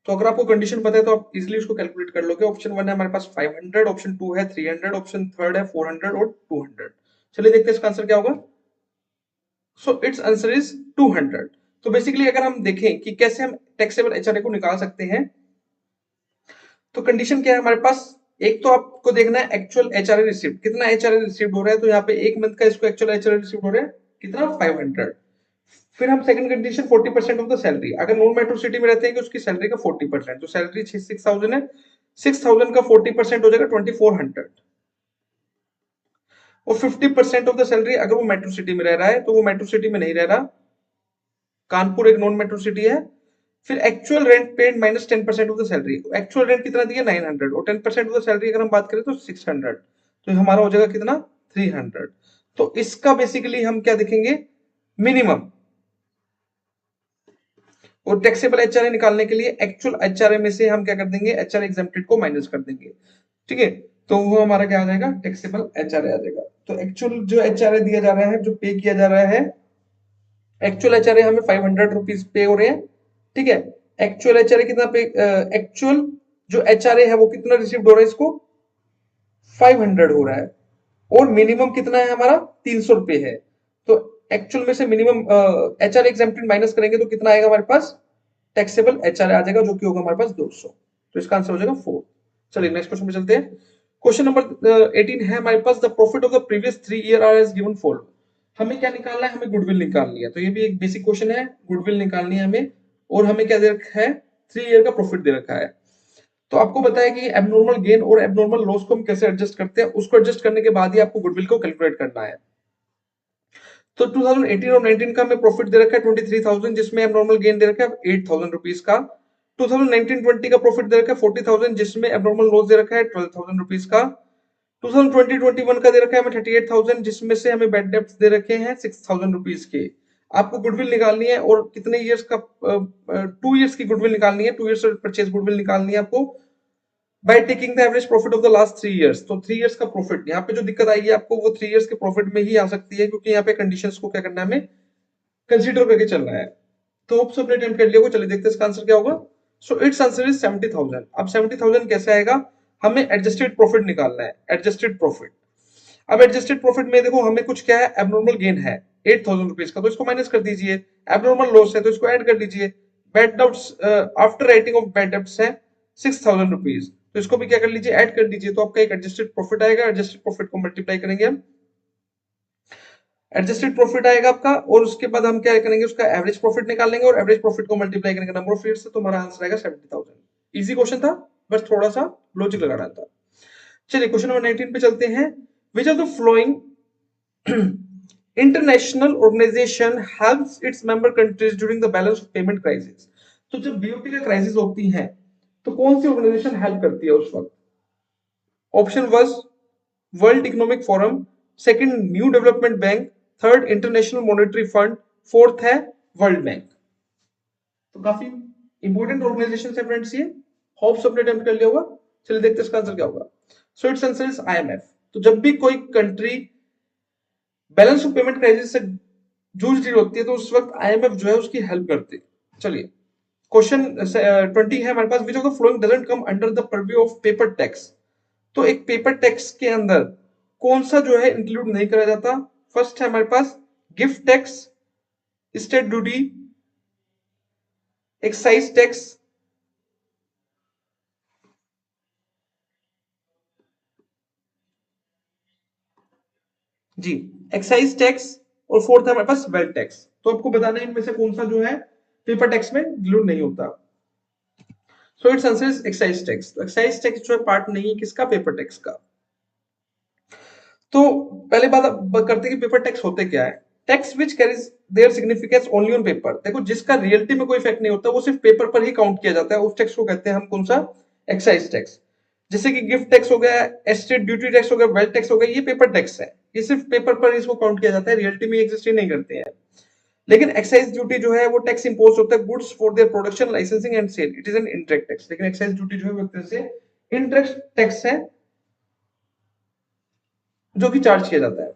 तो अगर आपको कंडीशन पता है तो आप इजीली उसको कैलकुलेट कर लोगे। ऑप्शन 1 है हमारे पास 500, ऑप्शन 2 है 300, ऑप्शन 3 है 400 और 200। चलिए देखते हैं इसका आंसर क्या होगा। So it's answer is 200। तो बेसिकली अगर हम देखें कि कैसे हम टैक्सेबल एचआरए को निकाल सकते हैं, तो कंडीशन क्या है हमारे पास? एक तो आपको देखना है एक्चुअल एचआरए रिसीव्ड, कितना एचआरए रिसीव्ड हो रहा है। तो यहाँ पे एक मंथ का इसको एक्चुअल एचआरए रिसीव्ड हो रहा है कितना? 500। फिर हम second condition 40% of the salary, अगर नॉन मेट्रो सिटी में रहते हैं कि उसकी सैलरी का 40%, तो सैलरी 6000 है, 6000 का 40% हो जाएगा 2400। और 50% ऑफ द सैलरी अगर वो मेट्रो सिटी में रह रहा है, तो वो मेट्रो सिटी में नहीं रह रहा, कानपुर एक नॉन मेट्रो सिटी है। फिर actual rent paid minus 10% of the salary, actual rent कितना दिया? 900, और 10% ऑफ द सैलरी अगर हम बात करें तो 600, तो हमारा हो जाएगा कितना? 300। तो इसका बेसिकली हम क्या देखेंगे? मिनिमम। और टैक्सेबल एचआरए निकालने के लिए एक्चुअल एचआरए में से हम क्या कर देंगे? एचआरए एग्जेम्प्टेड को माइनस कर देंगे। ठीक है, तो वो हमारा क्या आ जाएगा? टैक्सेबल एचआरए आ जाएगा। तो एक्चुअल जो एचआरए दिया जा रहा है, जो पे किया जा रहा है, एक्चुअल एचआरए हमें 500 रुपीज पे हो रहे हैं। ठीक है, एक्चुअल एचआरए कितना पे? एक्चुअल जो एचआरए है वो कितना रिसीव्ड हो रहा है? इसको 500 हो रहा है, और मिनिमम कितना है हमारा? 300 रुपए है। तो एक्चुअल में से मिनिमम एचआरए एग्जेम्प्टेड माइनस करेंगे तो कितना आएगा हमारे पास? टैक्सेबल एचआरए आ जाएगा, जो कि होगा हमारे पास 200। तो इसका आंसर हो जाएगा 4। चलिए नेक्स्ट क्वेश्चन पे चलते हैं। क्वेश्चन नंबर 18 है हमारे पास, the profit of the previous 3 year are as given follow. हमें क्या निकालना है? हमें गुडविल निकालनी है। तो ये भी एक बेसिक क्वेश्चन है, गुडविल निकालनी है हमें। और हमें क्या दे रखा है? 3 ईयर का प्रॉफिट दे रखा है। तो आपको बताया कि एबनॉर्मल गेन और एबनॉर्मल लॉस को हम कैसे एडजस्ट करते हैं, उसको एडजस्ट करने के बाद ही आपको गुडविल को कैलकुलेट करना है। तो 2018 और 19 का हमें प्रॉफिट दे रखा है 23,000, जिसमें एबनॉर्मल गेन दे रखा है 8,000 रुपीज का। 2019-20 का प्रॉफिट दे रखा है 40,000, जिसमें एबनॉर्मल लॉस दे रखा है 12,000 रुपीज का। 2020-21 का दे रखा है हमें 38,000, जिसमें से हमें बैड डेब्ट्स दे रखे हैं 6,000 रुपीज के। आपको गुडविल निकालनी है और कितने ईयर्स का 2 ईयर्स की गुडविल निकालनी है, 2 ईयर्स परचेज गुडविल निकालनी है आपको by taking the average profit of the last 3 years. तो 3 ईयर्स का प्रॉफिट, यहाँ पे जो दिक्कत आएगी आपको वो 3 ईयर्स के प्रॉफिट में ही आ सकती है, क्योंकि यहाँ पे कंडीशंस को क्या करना है, हमें कंसीडर करके चलना है। तो होप सबने अटेम्प्ट कर लिया, चलिए देखते हैं इसका आंसर क्या होगा। So it's answer is 70,000। अब 70,000 कैसे आएगा, हमें एडजस्टेड प्रॉफिट निकालना है, एडजस्टेड प्रॉफिट। अब एडजस्टेड प्रॉफिट में देखो हमें कुछ क्या है, एबनॉर्मल गेन है 8,000 रुपीज का, तो इसको माइनस कर दीजिए। एबनॉर्मल लॉस है तो इसको ऐड कर दीजिए। Bad debts after writing of bad debts है 6,000 रुपीज, तो इसको भी क्या कर लीजिए, ऐड कर दीजिए। तो आपका एक एडजस्टेड प्रॉफिट आएगा, एडजस्टेड प्रॉफिट को मल्टीप्लाई करेंगे हम, एडजस्टेड प्रॉफिट आएगा आपका, और उसके बाद हम क्या करेंगे, उसका एवरेज प्रॉफिट निकाल लेंगे और एवरेज प्रॉफिट को मल्टीप्लाई करेंगे नंबर ऑफ ईयर्स से, तो हमारा आंसर आएगा 70,000। इजी क्वेश्चन था, बस थोड़ा सा लॉजिक लगाना था। चलिए क्वेश्चन नंबर 19 पे चलते हैं। Which of the following international organization helps its member countries during the balance of payment crisis. तो जब बीओपी का क्राइसिस होती है तो कौन सी ऑर्गेनाइजेशन हेल्प करती है उस वक्त। Option first world economic forum, second new development bank, third international monetary fund, fourth है वर्ल्ड बैंक। तो काफी इंपॉर्टेंट ऑर्गेनाइजेशन है फ्रेंड्स ये, होप सबने अटेम्प्ट कर लिया होगा। चलिए देखते हैं इसका आंसर क्या होगा। So it's answer is IMF. तो जब भी कोई country balance of payment crisis से जूझ रही होती है तो उस वक्त आईएमएफ जो है उसकी हेल्प करती है। चलिए क्वेश्चन 20 है हमारे पास, which of the following doesn't come under the purview of paper tax. तो एक पेपर टैक्स के अंदर कौन सा जो है इंक्लूड नहीं करा जाता। फर्स्ट है हमारे पास gift tax, state duty, excise tax, जी एक्साइज टैक्स, और फोर्थ है हमारे पास वेल्थ टैक्स। तो आपको बताना है इनमें से कौन सा जो है पेपर टैक्स में इंक्लूड नहीं होता। So it's answer is excise tax. तो एक्साइज टैक्स जो है पार्ट नहीं है किसका, पेपर टैक्स का। तो पहले बात करते हैं कि पेपर टैक्स होते क्या है। Tax which carries their significance only on paper. देखो जिसका रियलिटी में कोई इफेक्ट नहीं होता वो सिर्फ पेपर पर ही काउंट किया जाता है, उस टैक्स को कहते हैं हम कौन सा, एक्साइज टैक्स। जैसे कि गिफ्ट टैक्स हो गया, एस्टेट ड्यूटी टैक्स हो गया, वेल्थ टैक्स हो गया, ये पेपर टैक्स है, ये सिर्फ पेपर पर इसको काउंट किया जाता है, रियलिटी में एग्जिस्ट ही नहीं करते हैं। लेकिन एक्साइज ड्यूटी जो है वो टैक्स इंपोज होता है goods for their production, licensing and sale, it is an indirect tax. लेकिन एक्साइज ड्यूटी जो है वो एक तरह से इनडायरेक्ट टैक्स है जो कि चार्ज किया जाता है।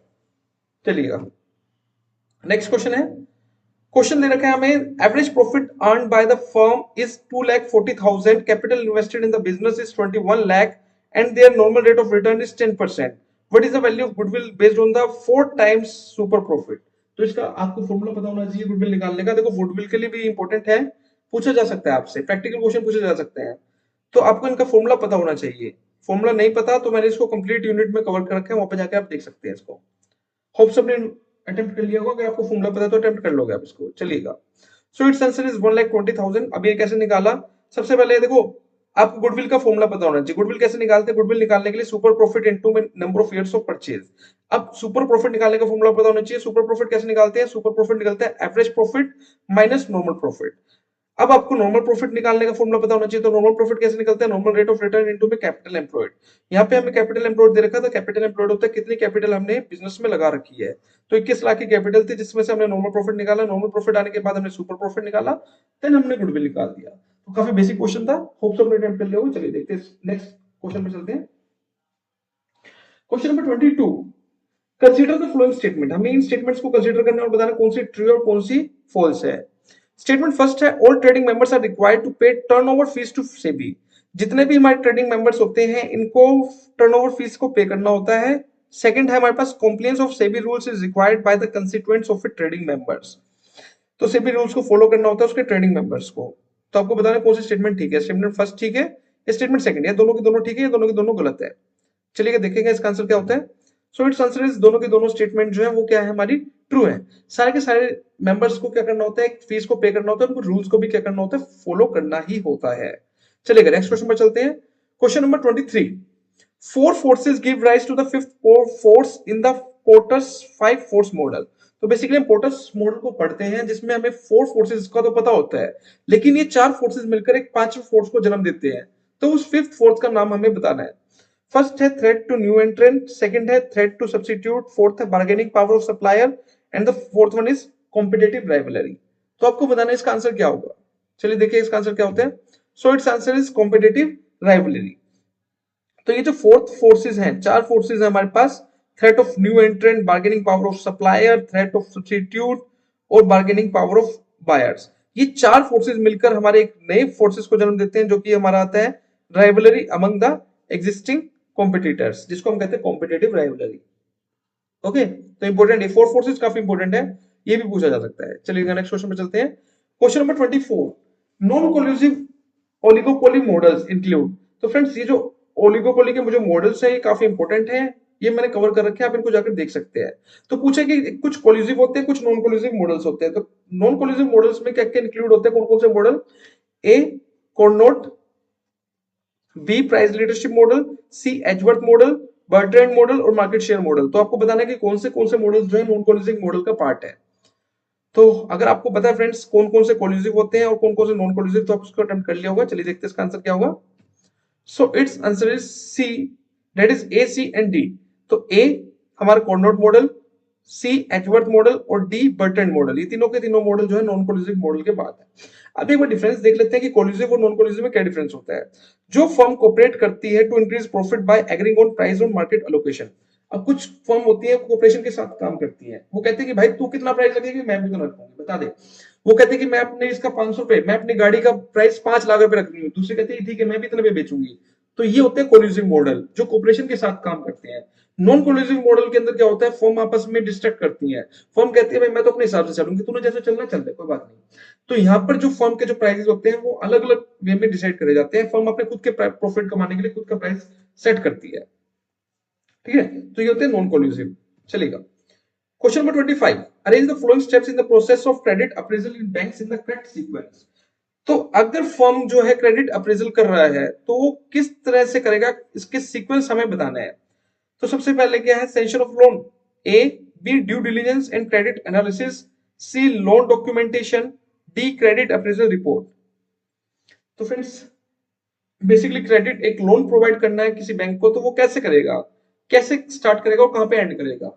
चलिएगा नेक्स्ट क्वेश्चन है, क्वेश्चन दे रखा है हमें, average profit earn by the firm is 2,40,000, capital invested in the business is 21 lakh and there normal rate of return is 10%, what is the value of goodwill based on the 4 times super profit. तो इसका आपको फॉर्मूला पता होना चाहिए गुडविल निकालने का। देखो गुडविल के लिए भी इंपॉर्टेंट है, पूछा जा सकता है आपसे, प्रैक्टिकल क्वेश्चन पूछे जा सकते हैं, तो आपको इनका फॉर्मूला पता होना चाहिए। फॉर्मूला नहीं पता तो मैंने इसको कंप्लीट यूनिट में कवर कर रखा है, वहां पे जाके आप देख सकते हैं इसको। होप सबने अटेम्प्ट कर लिया होगा, अगर आपको फॉर्मूला पता है तो अटेम्प्ट कर लोगे आप इसको। चलिएगा सो इट्स आंसर इज 1,20,000। अब ये कैसे निकाला, सबसे पहले देखो आपको गुडविल का फॉर्मूला पता होना चाहिए। गुडविल कैसे निकालते हैं, गुडविल निकालने के लिए super profit into number of years of purchase. अब सुपर प्रॉफिट निकालने का फॉर्मूला पता होना चाहिए। सुपर प्रॉफिट कैसे निकालते हैं, सुपर प्रॉफिट निकलता है average profit minus normal profit. अब आपको नॉर्मल प्रॉफिट निकालने का फॉर्मूला पता होना चाहिए, तो नॉर्मल प्रॉफिट कैसे निकलता है, normal rate of return into में कैपिटल एम्प्लॉयड। यहाँ पे हमें कैपिटल एम्प्लॉयड दे रखा था, कैपिटल एम्प्लॉयड होता है कितनी कैपिटल हमने बिजनेस में लगा रखी है। तो 21 लाख की कैपिटल थी जिसमें से हमने नॉर्मल प्रॉफिट निकाला, नॉर्मल प्रॉफिट आने के बाद हमने सुपर प्रॉफिट निकाला, देन हमने गुडविल निकाल दिया। तो काफी बेसिक क्वेश्चन था, होप सब अटेम्प्ट कर लिया। चलिए देखते हैं नेक्स्ट क्वेश्चन पे चलते हैं। Question number 22, consider the following statement. हमें इन स्टेटमेंट्स को कंसीडर करना और बताना कौन सी ट्रू और कौन सी फॉल्स है। स्टेटमेंट फर्स्ट है, all trading members are required to pay turnover fees to SEBI. जितने भी हमारे ट्रेडिंग मेंबर्स होते हैं इनको टर्नओवर फीस को पे करना होता है। सेकंड है हमारे पास, compliance of SEBI rules is required by the constituents of trading members. तो सेबी रूल्स को फॉलो करना होता है उसके ट्रेडिंग मेंबर्स को। तो आपको बताना कौन सी स्टेटमेंट ठीक है, स्टेटमेंट फर्स्ट ठीक है, स्टेटमेंट सेकंड है, दोनों के दोनों ठीक है, दोनों के दोनों गलत है। चलिए देखेंगे इसका आंसर क्या होता है। सो इट्स आंसर इज दोनों के दोनों स्टेटमेंट जो है वो क्या है हमारी ट्रू है। सारे के सारे मेंबर्स को क्या करना होता है, फीस को पे करना होता है, उनको रूल्स को भी क्या करना होता है, फॉलो करना ही होता है। चलिए नेक्स्ट क्वेश्चन पर चलते हैं। Question number 23, four forces give rise to the fifth force in the Porter's 5 force model. तो बेसिकली हम पोटस मॉडल को पढ़ते हैं जिसमें हमें 4 फोर्सेस का तो पता होता है, लेकिन ये 4 फोर्सेस मिलकर एक 5वीं फोर्स को जन्म देते हैं। तो उस 5th फोर्स का नाम हमें बताना है। फर्स्ट है threat to new entrant, second है थ्रेट टू सब्स्टिट्यूट, फोर्थ है bargaining power of supplier and the fourth one is competitive rivalry. तो आपको बताना है इसका आंसर क्या होगा। चलिए देखिए इसका आंसर क्या होता है। So it's answer is competitive rivalry. तो ये जो 4th फोर्सेस हैं, 4 फोर्सेस हैं हमारे पास, threat of new entrant, bargaining power of supplier, threat of substitute और बार्गेनिंग पावर ऑफ बायर्स। ये 4 फोर्सेस मिलकर हमारे एक नए फोर्सेस को जन्म देते हैं जो कि हमारा आता है rivalry among the existing competitors, जिसको हम कहते हैं कॉम्पिटिटिव राइवलरी। ओके, तो इंपॉर्टेंट है, 4 फोर्सेस काफी इंपॉर्टेंट है, ये भी पूछा जा सकता है। चलिए नेक्स्ट क्वेश्चन पे चलते हैं। Question number 24, non collusive oligopoly models include. तो फ्रेंड्स ये जो ओलिगोपोली के मुझे मॉडल्स है ये काफी इंपॉर्टेंट है, ये मैंने कवर कर रखे हैं, आप इनको जाकर देख सकते हैं। तो पूछे कि कुछ कोलिजिव होते हैं, कुछ नॉन कोलिजिव मॉडल्स होते हैं। तो नॉन कोलिजिव मॉडल्स में क्या क्या इंक्लूड होते हैं, कौन कौन से मॉडल? ए कॉर्नोट, बी प्राइस लीडरशिप मॉडल, सी एजवर्थ मॉडल, बर्ट्रैंड मॉडल और मार्केट शेयर मॉडल। तो आपको बताना है कि कौन से मॉडल्स जो है नॉन कोलिजिव मॉडल का पार्ट है। तो अगर आपको पता है फ्रेंड्स कौन कौन से कोलिजिव होते हैं और कौन कौन से नॉन कोलिजिव, तो आप उसको अटेम्प्ट कर लिया होगा। चलिए देखते हैं इसका आंसर क्या होगा। So it's answer is C, that is A, C and D. तो ए हमारा Cournot model, C Edgeworth model और डी बर्टन मॉडल, ये तीनों के तीनों मॉडल जो है नॉन कोलिजिव मॉडल के बाद है। अब एक बार डिफरेंस देख लेते हैं कि कोलिजिव और नॉन कोलिजिव में क्या डिफरेंस होता है। जो फर्म कोऑपरेट करती है to increase profit by agreeing on price on market allocation. अब कुछ फर्म होती है कोऑपरेशन के साथ काम करती है, वो कहते हैं कि भाई तू कितना प्राइस लगेगी, मैं भी तो रखूंगी, बता दे। वो कहते हैं कि मैं अपने इसका 500 रुपए, मैं अपनी गाड़ी का प्राइस 5 लाख रुपए रख रही हूँ, दूसरे कहते हैं ठीक है मैं भी इतने में बेचूंगी। तो ये होते हैं कोलिजिव मॉडल जो कोऑपरेशन के साथ काम करते हैं। नॉन कोलिजिव मॉडल के अंदर क्या होता है, फर्म आपस में डिस्ट्रैक्ट करती है। फर्म कहती है भाई मैं तो अपने हिसाब से चलूंगी, तूने जैसे चलना चल रहा है, कोई बात नहीं। तो यहाँ पर जो फर्म के जो प्राइसेस होते हैं वो अलग अलग वे में डिसाइड करे जाते हैं। फर्म अपने खुद के प्रॉफिट कमाने के लिए खुद का प्राइस सेट करती है। ठीक है, तो ये होते हैं नॉन कोलिजिव। चलेगा। Question number 25, arrange the following steps in the process of credit appraisal in banks in the correct sequence. तो अगर फर्म जो है क्रेडिट अप्रेजल कर रहा है तो वो किस तरह से करेगा, इसके सीक्वेंस हमें बताना है। तो सबसे पहले क्या है, sanction of loan, A B due diligence and credit analysis, C loan documentation, D credit appraisal report. तो फ्रेंड्स बेसिकली क्रेडिट एक लोन प्रोवाइड करना है किसी बैंक को, तो वो कैसे करेगा, कैसे स्टार्ट करेगा और कहां पे एंड करेगा।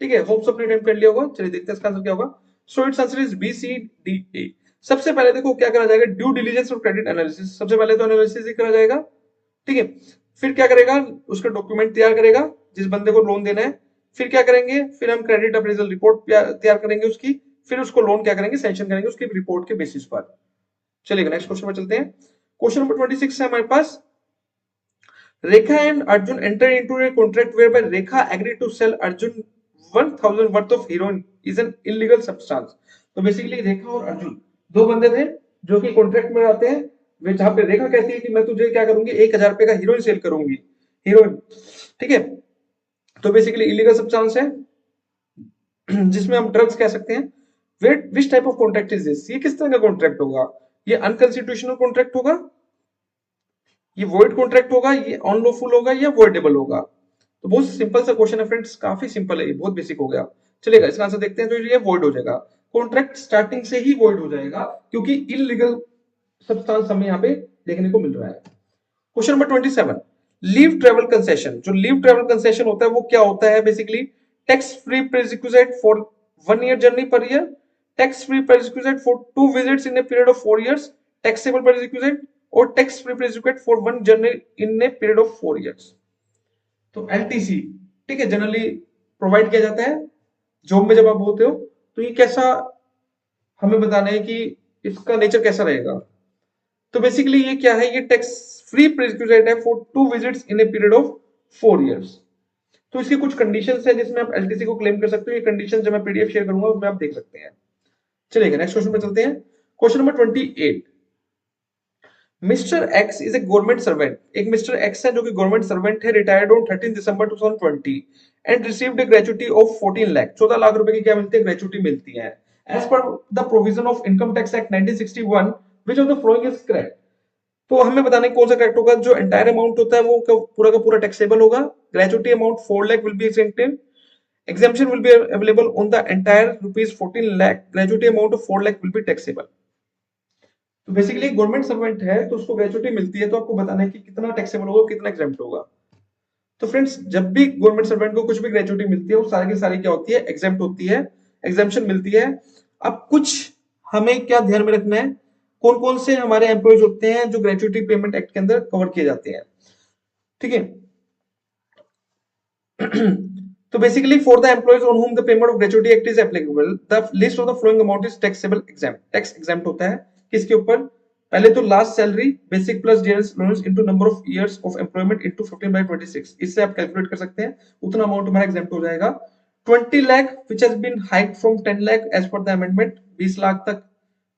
ठीक है, होप सबने अटेम्प्ट कर लिया होगा। चलिए देखते हैं इसका आंसर क्या होगा। So it's answer is B, C, D, A. सबसे पहले देखो क्या करा जाएगा, ड्यू डिलिजेंस और क्रेडिट एनालिसिस। सबसे पहले तो एनालिसिस ही करा जाएगा। ठीक है, फिर क्या करेगा, उसका डॉक्यूमेंट तैयार करेगा जिस बंदे को लोन देना है। फिर क्या करेंगे, फिर हम क्रेडिट अप्रेजल रिपोर्ट तैयार करेंगे उसकी, फिर उसको लोन क्या करेंगे, सैंक्शन करेंगे उसकी रिपोर्ट के बेसिस पर। चलिए नेक्स्ट क्वेश्चन पर चलते हैं। क्वेश्चन नंबर 26 है हमारे पास, Rekha and Arjun enter into a contract whereby Rekha agreed to sell Arjun 1000 worth of heroin is an illegal substance। तो बेसिकली रेखा और अर्जुन दो बंदे थे जो कि कॉन्ट्रैक्ट में आते हैं, वे जहां पे रेखा कहती है कि मैं तुझे क्या करूंगी, 1000 रुपए का हीरोइन सेल करूंगी, हीरोइन। ठीक है, तो बेसिकली इलीगल सब्सटेंस है जिसमें हम ड्रग्स कह सकते हैं। Wait which type of contract is this, ये किस तरह का कॉन्ट्रैक्ट होगा, ये अनकॉन्स्टिट्यूशनल कॉन्ट्रैक्ट होगा, ये वॉइड कॉन्ट्रैक्ट होगा, ये अनलॉफुल होगा या वॉइडेबल होगा। तो बहुत सिंपल सा क्वेश्चन है फ्रेंड्स, काफी सिंपल है, ये बहुत बेसिक हो गया। चलेगा, इसका आंसर देखते हैं। तो ये वॉइड हो जाएगा, कॉन्ट्रैक्ट स्टार्टिंग से ही वॉइड हो जाएगा क्योंकि इलीगल सब्सटेंस हमें यहाँ पे देखने को मिल रहा है। Question number 27, leave travel concession. जो लीव ट्रेवल कंसेशन होता है वो क्या होता है, basically tax free prerequisite for 1 year journey per year, tax free prerequisite for 2 visits in a period of 4 years, taxable prerequisite और tax free prerequisite for 1 journey in a period of 4 years. तो एलटीसी, ठीक है, जनरली प्रोवाइड किया जाता है जॉब में जब आप होते हो। तो ये कैसा हमें बताना है कि इसका नेचर कैसा रहेगा। तो बेसिकली ये क्या है, ये टैक्स फ्री प्रीरिक्विजिट है for 2 visits in a period of 4 years. तो इसकी कुछ कंडीशंस है जिसमें आप एलटीसी को क्लेम कर सकते हो। ये कंडीशंस जब मैं पीडीएफ शेयर करूंगा उसमें आप देख सकते हैं। चलिए नेक्स्ट क्वेश्चन पे चलते हैं। Question number 28, mister x is a government servant. एक मिस्टर एक्स है जो कि गवर्नमेंट सर्वेंट है, retired on 13 December 2020 and received A gratuity of 14 lakh. 14 lakh रुपए की क्या मिलती है, ग्रेचुटी मिलती है। As per the provision of income tax act 1961 which of the following is correct. तो हमें बताना है कौन सा करेक्ट होगा। जो एंटायर अमाउंट होता है वो पूरा का पूरा टैक्सेबल होगा। Gratuity amount 4 lakh will be accepted. Exemption will be available on the entire rupees 14 lakh. Gratuity amount of 4 lakh will be taxable. तो बेसिकली गवर्नमेंट सर्वेंट है तो उसको ग्रेचुटी मिलती है, तो आपको बताना है कि कितना टैक्सेबल होगा, कितना एग्जेम्प्ट होगा। तो फ्रेंड्स, जब भी गवर्नमेंट सर्वेंट को कुछ भी ग्रेचुटी मिलती है वो सारी की सारी क्या होती है, एग्जेम्प्ट होती है, एग्जेम्पशन मिलती है। अब कुछ हमें क्या ध्यान में रखना है, कौन कौन से हमारे एम्प्लॉयज होते हैं जो ग्रेचुटी पेमेंट एक्ट के अंदर कवर किए जाते हैं, ठीक है। तो basically for the employees on whom the payment of gratuity act is applicable, the list of the following amount is taxable exempt. Tax exempt होता है किसके ऊपर, पहले तो last salary basic plus dearness allowance into number of years of employment into 15/26, इससे आप कैलकुलेट कर सकते हैं, उतना अमाउंट हमारा एग्जेम्प्ट हो जाएगा। 20 lakh which has been hiked from 10 lakh as per the amendment, 20 lakh तक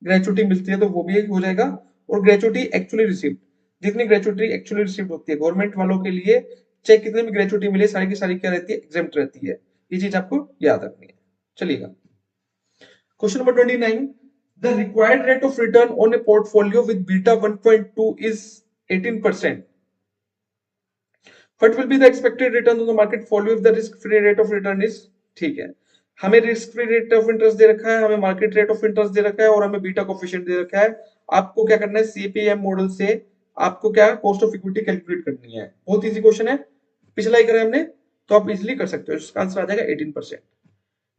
ग्रेचुटी मिलती है तो वो भी हो जाएगा। और ग्रेचुटी एक्चुअली रिसीव्ड, जितनी ग्रेचुटी एक्चुअली रिसीव्ड होती है गवर्नमेंट वालों के लिए, चाहे कितनी भी ग्रेचुटी मिले, सारी की सारी क्या रहती है, एग्जेम्प्ट रहती है। ये चीज आपको याद रखनी है। चलिएगा question number 29, the required rate of return on a portfolio with beta 1.2 is 18%, what will be the expected return on the market folio if the risk free rate of return is, ठीक है, हमें risk free rate of interest दे रखा है, हमें मार्केट रेट ऑफ इंटरेस्ट दे रखा है और हमें बीटा कोएफिशिएंट दे रखा है। आपको क्या करना है, सीपीएम मॉडल से आपको क्या कॉस्ट ऑफ इक्विटी कैलकुलेट करनी है। बहुत इजी क्वेश्चन है, पिछला ही करा हमने, तो आप इजीली कर सकते हो। इसका आंसर आ जाएगा 18%।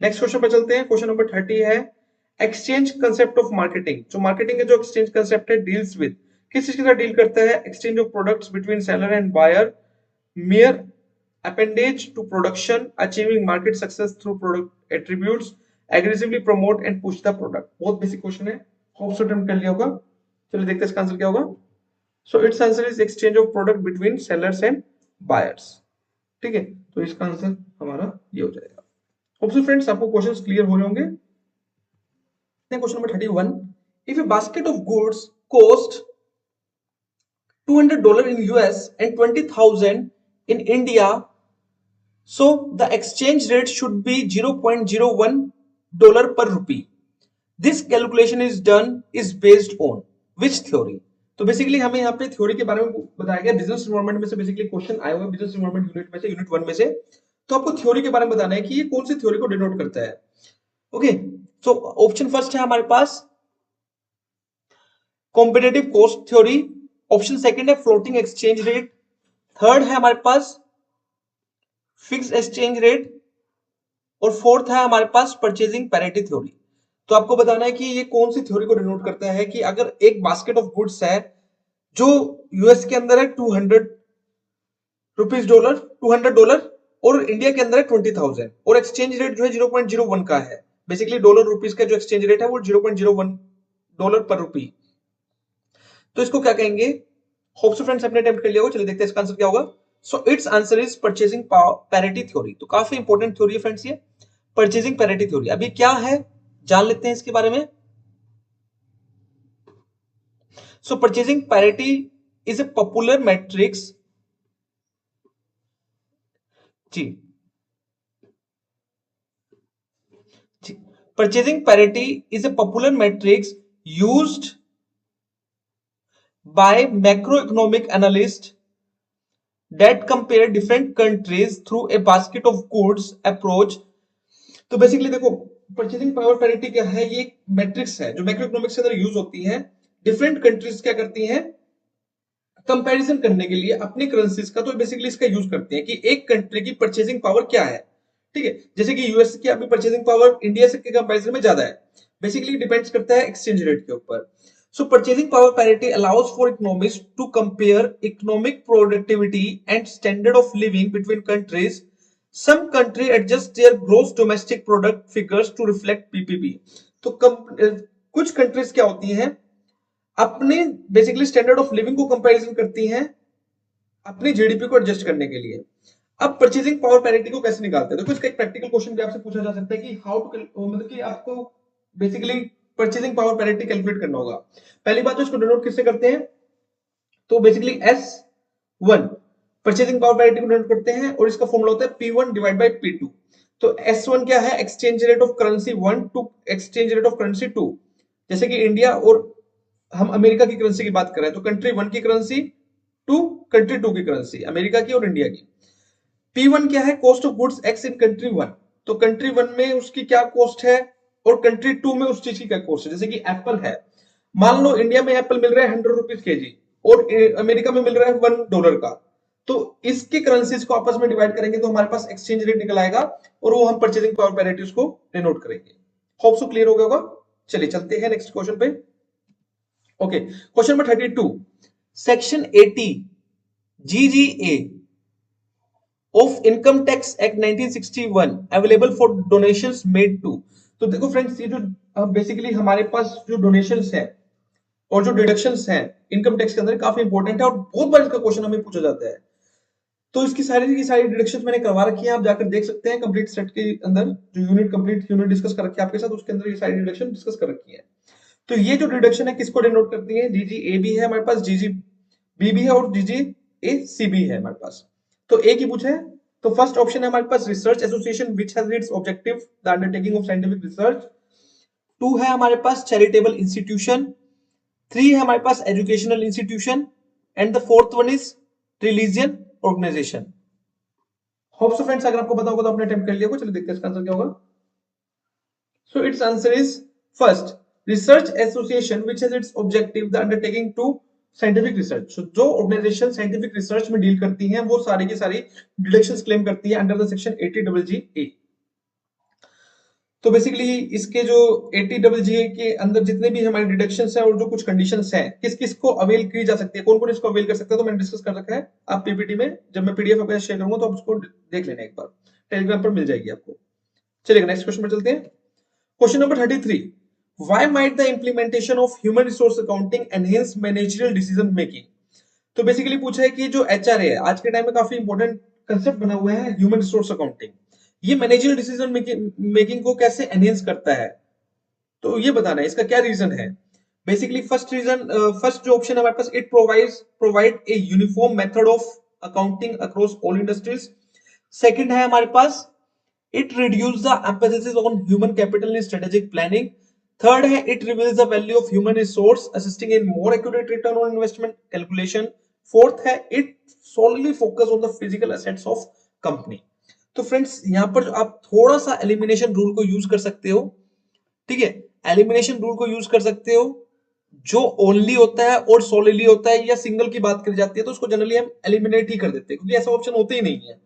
नेक्स्ट क्वेश्चन पर चलते हैं। क्वेश्चन नंबर 30 है एक्सचेंज कंसेप्ट ऑफ मार्केटिंग। जो मार्केटिंग है, जो एक्सचेंज कंसेप्ट है, डील्स विद, किस चीज के साथ डील करता है, exchange of products between seller and buyer, mere appendage to production, achieving market success through product attributes, aggressively promote and push the product। बहुत बेसिक क्वेश्चन है, होप सो अटेम्प्ट कर लिया होगा। चलिए देखते हैं इसका आंसर क्या होगा। So it's answer is exchange of product between sellers and buyers, ठीक है। तो इसका आंसर हमारा ये हो जाएगा। होप सो फ्रेंड्स आपको क्वेश्चंस क्लियर हो रहे होंगे। Question number 31, if A basket of goods cost $200 in US and 20,000 in India, so the exchange rate should be $0.01 per rupee. This calculation is based on which theory? तो बेसिकली हमें यहाँ पे थ्योरी के बारे में बताया गया, बिजनेस इन्वायरमेंट में से बेसिकली क्वेश्चन आया हुआ है, बिजनेस इन्वायरमेंट यूनिट में से, यूनिट 1 में से। तो आपको थ्योरी के बारे में बताना है कि ये कौन सी थ्योरी को डिनोट करता है। ओके, सो ऑप्शन फर्स्ट है हमारे पास competitive cost theory, option second है फ्लोटिंग एक्सचेंज रेट, थर्ड है हमारे पास फिक्स एक्सचेंज रेट, और फोर्थ है हमारे पास परचेजिंग पैरिटी थ्योरी। तो आपको बताना है कि ये कौन सी थ्योरी को डिनोट करता है कि अगर एक बास्केट ऑफ गुड्स है जो यूएस के अंदर है $200 और इंडिया के अंदर है 20,000 और एक्सचेंज रेट जो है 0.01 का है। बेसिकली डॉलर रुपीस का जो एक्सचेंज रेट है वो $0.01 पर रुपी। तो इसको क्या कहेंगे, होप सो फ्रेंड्स अपने अटेम्प्ट कर लिया होगा। चलिए देखते हैं इसका आंसर क्या होगा। So it's answer is purchasing parity theory. तो काफी इंपॉर्टेंट थ्योरी है फ्रेंड्स ये परचेजिंग पैरिटी थ्योरी। अभी क्या है जान लेते हैं इसके बारे में। So purchasing parity is a popular matrix, जी purchasing parity is a popular matrix used by macroeconomic analysts that compare different countries through a basket of goods approach। तो बेसिकली देखो परचेजिंग पावर पैरिटी क्या है, ये एक मैट्रिक्स है जो मैक्रो इकोनॉमिक्स के अंदर यूज होती है। डिफरेंट कंट्रीज क्या करती हैं, कंपैरिजन करने के लिए अपनी करेंसीज का, तो बेसिकली इसका यूज करते हैं कि एक कंट्री की परचेजिंग पावर क्या है, ठीक है। जैसे कि यूएस की अभी परचेजिंग पावर इंडिया से के कंपैरिजन में ज्यादा है, बेसिकली डिपेंड्स करता है एक्सचेंज रेट के ऊपर। So purchasing power parity allows for economists to compare economic productivity and standard of living between countries. Some country adjust their gross domestic product figures to reflect PPP। तो कुछ कंट्रीज क्या होती हैं, अपने बेसिकली स्टैंडर्ड ऑफ लिविंग को कंपैरिजन करती हैं अपनी जीडीपी को एडजस्ट करने के लिए। अब परचेजिंग पावर पैरिटी को कैसे निकालते हैं, तो इसका एक प्रैक्टिकल क्वेश्चन भी आपसे पूछा जा सकता है कि हाउ टू, मतलब कि आपको basically purchasing power parity calculate करना होगा। पहली बात तो इसको डिनोट किससे करते हैं, तो basically S1 purchasing power parity को डिनोट करते हैं और इसका फॉर्मूला होता है P1 डिवाइड बाय P2। तो S1 क्या है, exchange rate of currency 1 to exchange rate of currency 2। जैसे कि इंडिया और हम अमेरिका की करेंसी की बात कर रहे हैं, तो कंट्री 1 की करेंसी टू कंट्री 2 की करेंसी, अमेरिका की और इंडिया की। P1 क्या है, cost of goods X in country 1, तो कंट्री 1 में उसकी क्या कॉस्ट है और कंट्री 2 में उस चीज की क्या कॉस्ट है। जैसे कि एप्पल है, मान लो इंडिया में एप्पल मिल रहा है 100 रुपीज केजी और अमेरिका में मिल रहा है $1 का, तो इसके करेंसीज को आपस में डिवाइड करेंगे तो हमारे पास एक्सचेंज रेट निकल आएगा और वो हम परचेसिंग पावर पैरिटी उसको डिनोट करेंगे। होप सो क्लियर हो गया होगा। चलिए चलते हैं नेक्स्ट क्वेश्चन पे। Okay, question number 32, section 80 GGA of income tax act 1961 available for donations made to. तो देखो फ्रेंड्स, ये जो बेसिकली हमारे पास जो डोनेशंस है और जो डिडक्शंस हैं इनकम टैक्स के अंदर काफी इंपॉर्टेंट है और बहुत बार इसका क्वेश्चन हमें पूछा जाता है। तो इसकी सारी की सारी डिडक्शंस मैंने करवा रखी है, आप जाकर देख सकते हैं कंप्लीट सेट के अंदर, जो यूनिट कंप्लीट यूनिट डिस्कस कर रखी है आपके साथ, उसके अंदर ये सारी डिडक्शन डिस्कस कर रखी है। तो ये जो डिडक्शन है किसको डिनोट करती है, जीजीए भी है हमारे पास, जीजी बी भी है और जीजी ए सी भी है हमारे पास। तो ए की पूछे तो फर्स्ट ऑप्शन है हमारे पास research association which has its objective the undertaking of scientific research. Two है हमारे पास चैरिटेबल इंस्टीट्यूशन। थ्री है हमारे पास educational institution and the fourth one is religion organization. Hope so friends, अगर आपको पता होगा तो आपने अटेम्प्ट कर लिया होगा। चलिए देखते हैं इसका आंसर क्या होगा। So it's answer is first research association which has its objective the undertaking to scientific research. जो ऑर्गेनाइजेशन साइंटिफिक रिसर्च में डील करती हैं वो सारी की सारी डिडक्शंस क्लेम करती है अंडर द सेक्शन 80GGA। तो बेसिकली इसके जो 80GGA के अंदर जितने भी हमारे डिडक्शंस हैं और जो कुछ कंडीशंस हैं किस किस को अवेल की जा सकती है, कौन कौन इसको अवेल कर सकता है, तो मैंने डिस्कस कर रखा है। आप पीपीटी में जब मैं पीडीएफ आपके साथ शेयर करूंगा तो आप उसको देख लेना, एक बार टेलीग्राम पर मिल जाएगी आपको। चलिए नेक्स्ट क्वेश्चन पर चलते हैं। Question number 33, why might the implementation of human resource accounting enhance managerial decision making. तो बेसिकली पूछा है कि जो एचआरए है आज के टाइम में काफी इंपॉर्टेंट कंसेप्ट बना हुआ है ह्यूमन रिसोर्स अकाउंटिंग, ये मैनेजरियल डिसीजन मेकिंग को कैसे एनहेंस करता है, तो ये बताना है इसका क्या रीजन है। बेसिकली फर्स्ट रीजन, फर्स्ट जो ऑप्शन है हमारे पास, it provide a uniform method of accounting across all industries. Second है हमारे पास, it reduce the emphasis on human capital in strategic planning. Third है, it reveals the value of human resource assisting in more accurate return on investment calculation. Fourth है, it solely focus on the physical assets of company. तो फ्रेंड्स यहाँ पर आप थोड़ा सा एलिमिनेशन रूल को यूज कर सकते हो, ठीक है, एलिमिनेशन रूल को यूज कर सकते हो। जो ओनली होता है और सोलिली होता है या सिंगल की बात करी जाती है तो उसको जनरली हम एलिमिनेट ही कर देते हैं क्योंकि ऐसा ऑप्शन होते ही नहीं है।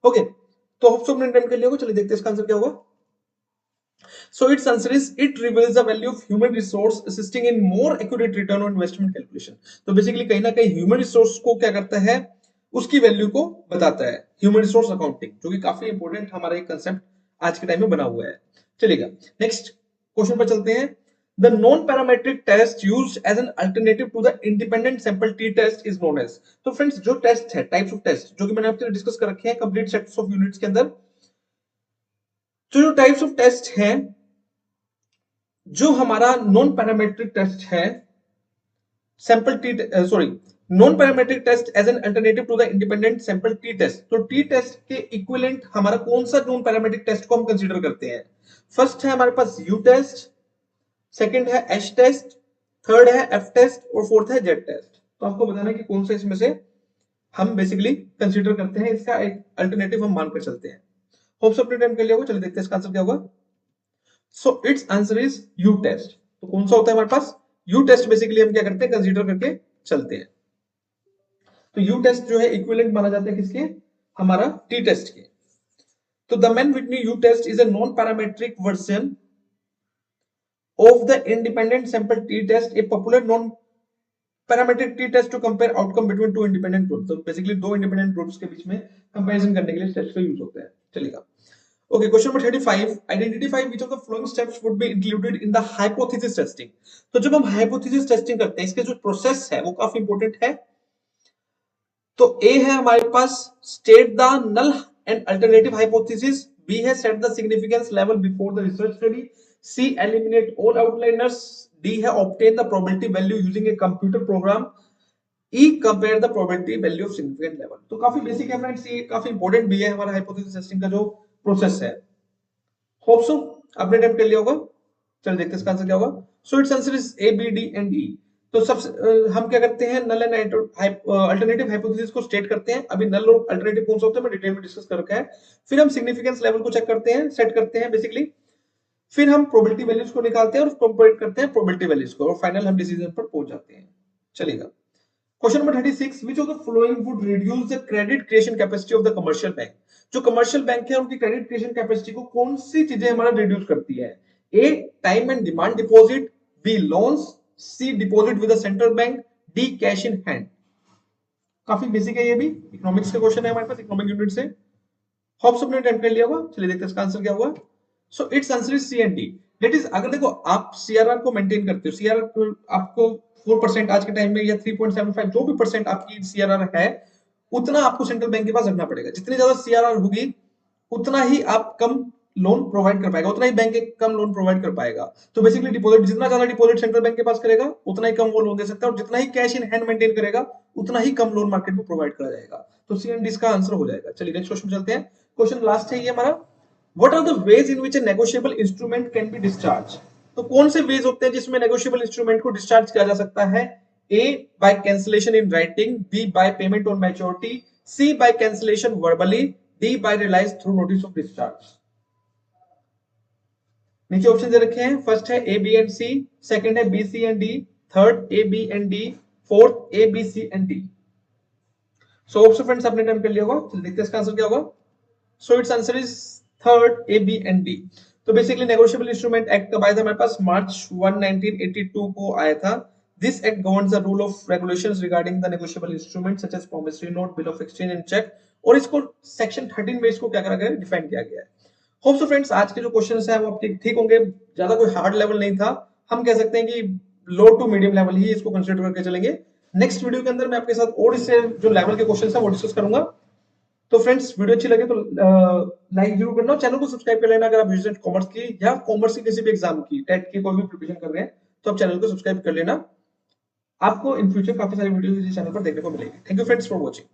ओके, तो होप सो आपने अटेम्प्ट कर लिया होगा। चलिए देखते हैं इसका आंसर क्या होगा। So its answer is it reveals the value of human resource assisting in more accurate return on investment calculation। तो बेसिकली कहीं ना कहीं ह्यूमन रिसोर्स को क्या करता है, उसकी वैल्यू को बताता है ह्यूमन रिसोर्स अकाउंटिंग, जो कि काफी इंपॉर्टेंट हमारा एक कंसेप्ट आज के टाइम में बना हुआ है। चलिएगा नेक्स्ट क्वेश्चन पर चलते हैं। The non-parametric test used as an alternative to the independent sample t test is known as। तो फ्रेंड्स जो टेस्ट है, टाइप्स ऑफ टेस्ट जो कि मैंने आपके लिए डिस्कस कर रखे हैं कंप्लीट सेट्स ऑफ यूनिट्स के अंदर, तो जो टाइप्स ऑफ टेस्ट हैं, जो हमारा नॉन पैरामेट्रिक टेस्ट है sample T sorry non parametric test as an alternative to the independent sample T test. तो टी टेस्ट के इक्विवेलेंट हमारा कौन सा नॉन पैरामेट्रिक टेस्ट को हम कंसीडर करते हैं। फर्स्ट है हमारे पास यू टेस्ट, सेकंड है एच टेस्ट, थर्ड है एफ टेस्ट और फोर्थ है जेड टेस्ट। तो आपको बताना है कि कौन सा इसमें से हम बेसिकली कंसीडर करते हैं, इसका एक अल्टरनेटिव हम मानकर चलते हैं। होप सब टाइम कर लिया होगा। चलिए देखते हैं इसका आंसर क्या होगा। So it's answer is U test. तो कौन सा होता है हमारे पास, यू टेस्ट बेसिकली हम क्या करते हैं, कंसीडर करके चलते हैं। तो यू टेस्ट जो है इक्विवेलेंट माना जाता है किसके, हमारा टी टेस्ट के। तो the Mann Whitney U test is a non parametric version of the independent sample t-test, a popular non-parametric t-test to compare outcome between two independent groups। तो बेसिकली दो इंडिपेंडेंट ग्रुप्स के बीच में कंपैरिजन करने के लिए टेस्ट का यूज होता है। चलेगा okay, question number 35, identify which of the following steps would be included in the hypothesis testing. तो जब हम हाइपोथेसिस टेस्टिंग करते हैं इसके जो प्रोसेस है वो काफी इंपॉर्टेंट है। तो ए है हमारे पास state the null and alternative hypothesis, B है set the significance level before the research study, C eliminate all outliners, D है obtain the probability value using a computer program, E compare the probability value of significant level. तो काफी बेसिक है फ्रेंड्स, ये काफी इंपॉर्टेंट भी है हमारा हाइपोथेसिस टेस्टिंग का जो प्रोसेस है। होप सो आपने अटेम्प्ट कर लिया होगा। चलिए देखते हैं इसका आंसर क्या होगा। So it's answer is A B D and E. तो सबसे हम क्या करते हैं, नल एंड अल्टरनेटिव हाइपोथेसिस को स्टेट करते हैं। अभी नल और अल्टरनेटिव कौन सा होता है मैं डिटेल में डिस्कस कर रखा है। फिर हम सिग्निफिकेंस लेवल को चेक करते हैं, सेट करते हैं बेसिकली। फिर हम प्रोबेबिलिटी वैल्यूज को निकालते हैं और कंपेयर करते हैं प्रोबेबिलिटी वैल्यूज को, और फाइनल हम डिसीजन पर पहुंच जाते हैं। चलेगा। Question number 36, which of the following would reduce the credit creation capacity of the commercial bank. जो कमर्शियल बैंक है उनकी क्रेडिट क्रिएशन कैपेसिटी को कौन सी चीजें हमारा रिड्यूस करती है? A, time and demand deposit, B, loans, C, deposit with the central bank, D, cash in hand. काफी बेसिक है ये भी, इकोनॉमिक्स का क्वेश्चन है हमारे पास, इकोनॉमिक यूनिट से। होप सबने अटेम्प्ट कर लिया होगा। चलिए देखते हैं इसका आंसर क्या हुआ। So it's answer is C and D. That is, अगर देखो आप सीआरआर को मेंटेन करते हो, सीआरआर आपको 4% आज के टाइम में या 3.75 जो भी परसेंट आपकी सीआरआर है, उतना आपको सेंट्रल बैंक के पास रखना पड़ेगा। जितनी ज्यादा सीआरआर होगी उतना ही आप कम लोन प्रोवाइड कर पाएगा, उतना ही बैंक कम लोन प्रोवाइड कर पाएगा। तो बेसिकली डिपॉजिट, जितना ज्यादा डिपॉजिट सेंट्रल बैंक के पास करेगा उतना ही कम वो लोन दे सकता है, और जितना ही कैश इन हैंड मेंटेन करेगा उतना ही कम लोन मार्केट में प्रोवाइड करा जाएगा। तो सी एंड डी इसका आंसर हो जाएगा। चलिए नेक्स्ट क्वेश्चन चलते हैं। क्वेश्चन लास्ट है ये हमारा। What are the ways in which a negotiable instrument can be discharge. तो कौन से वेज होते हैं जिसमें नेगोशिएबल इंस्ट्रूमेंट को डिस्चार्ज किया जा सकता है? A, by cancellation in writing, B, by payment on maturity, C, by cancellation verbally, D, by release through notice of discharge. नीचे ऑप्शन दे रखे हैं। फर्स्ट है A, B and C, second है B, C and D, third A, B and D, fourth A, B, C and D. So hope so friends आपने टाइम कर लिया होगा। चलिए देखते हैं इसका आंसर क्या होगा। So it's answer is third, A, B and D. तो बेसिकली नेगोशिएबल इंस्ट्रूमेंट एक्ट कब आया था हमारे पास? मार्च 1 1982 को आया था। This act governs the rule of regulations regarding the negotiable instrument such as promissory note, bill of exchange and cheque. और इसको सेक्शन 13 में इसको क्या करा गया है? डिफाइन किया गया है। होप सो फ्रेंड्स आज के जो क्वेश्चंस हैं वो आपके ठीक होंगे। ज्यादा कोई हार्ड लेवल नहीं था, हम कह सकते हैं कि लो टू मीडियम लेवल ही इसको कंसीडर करके चलेंगे। नेक्स्ट वीडियो के अंदर मैं आपके साथ और इससे जो लेवल के क्वेश्चंस हैं वो डिस्कस करूंगा। तो फ्रेंड्स वीडियो अच्छी लगे तो लाइक जरूर करना, चैनल को सब्सक्राइब कर लेना। अगर आप बिजनेस कॉमर्स की या कॉमर्स की किसी भी एग्जाम की, टेट की कोई भी प्रिपरेशन कर रहे हैं तो आप चैनल को सब्सक्राइब कर लेना। आपको इन फ्यूचर काफी सारी वीडियोस इस चैनल पर देखने को मिलेगी। Thank you friends for watching.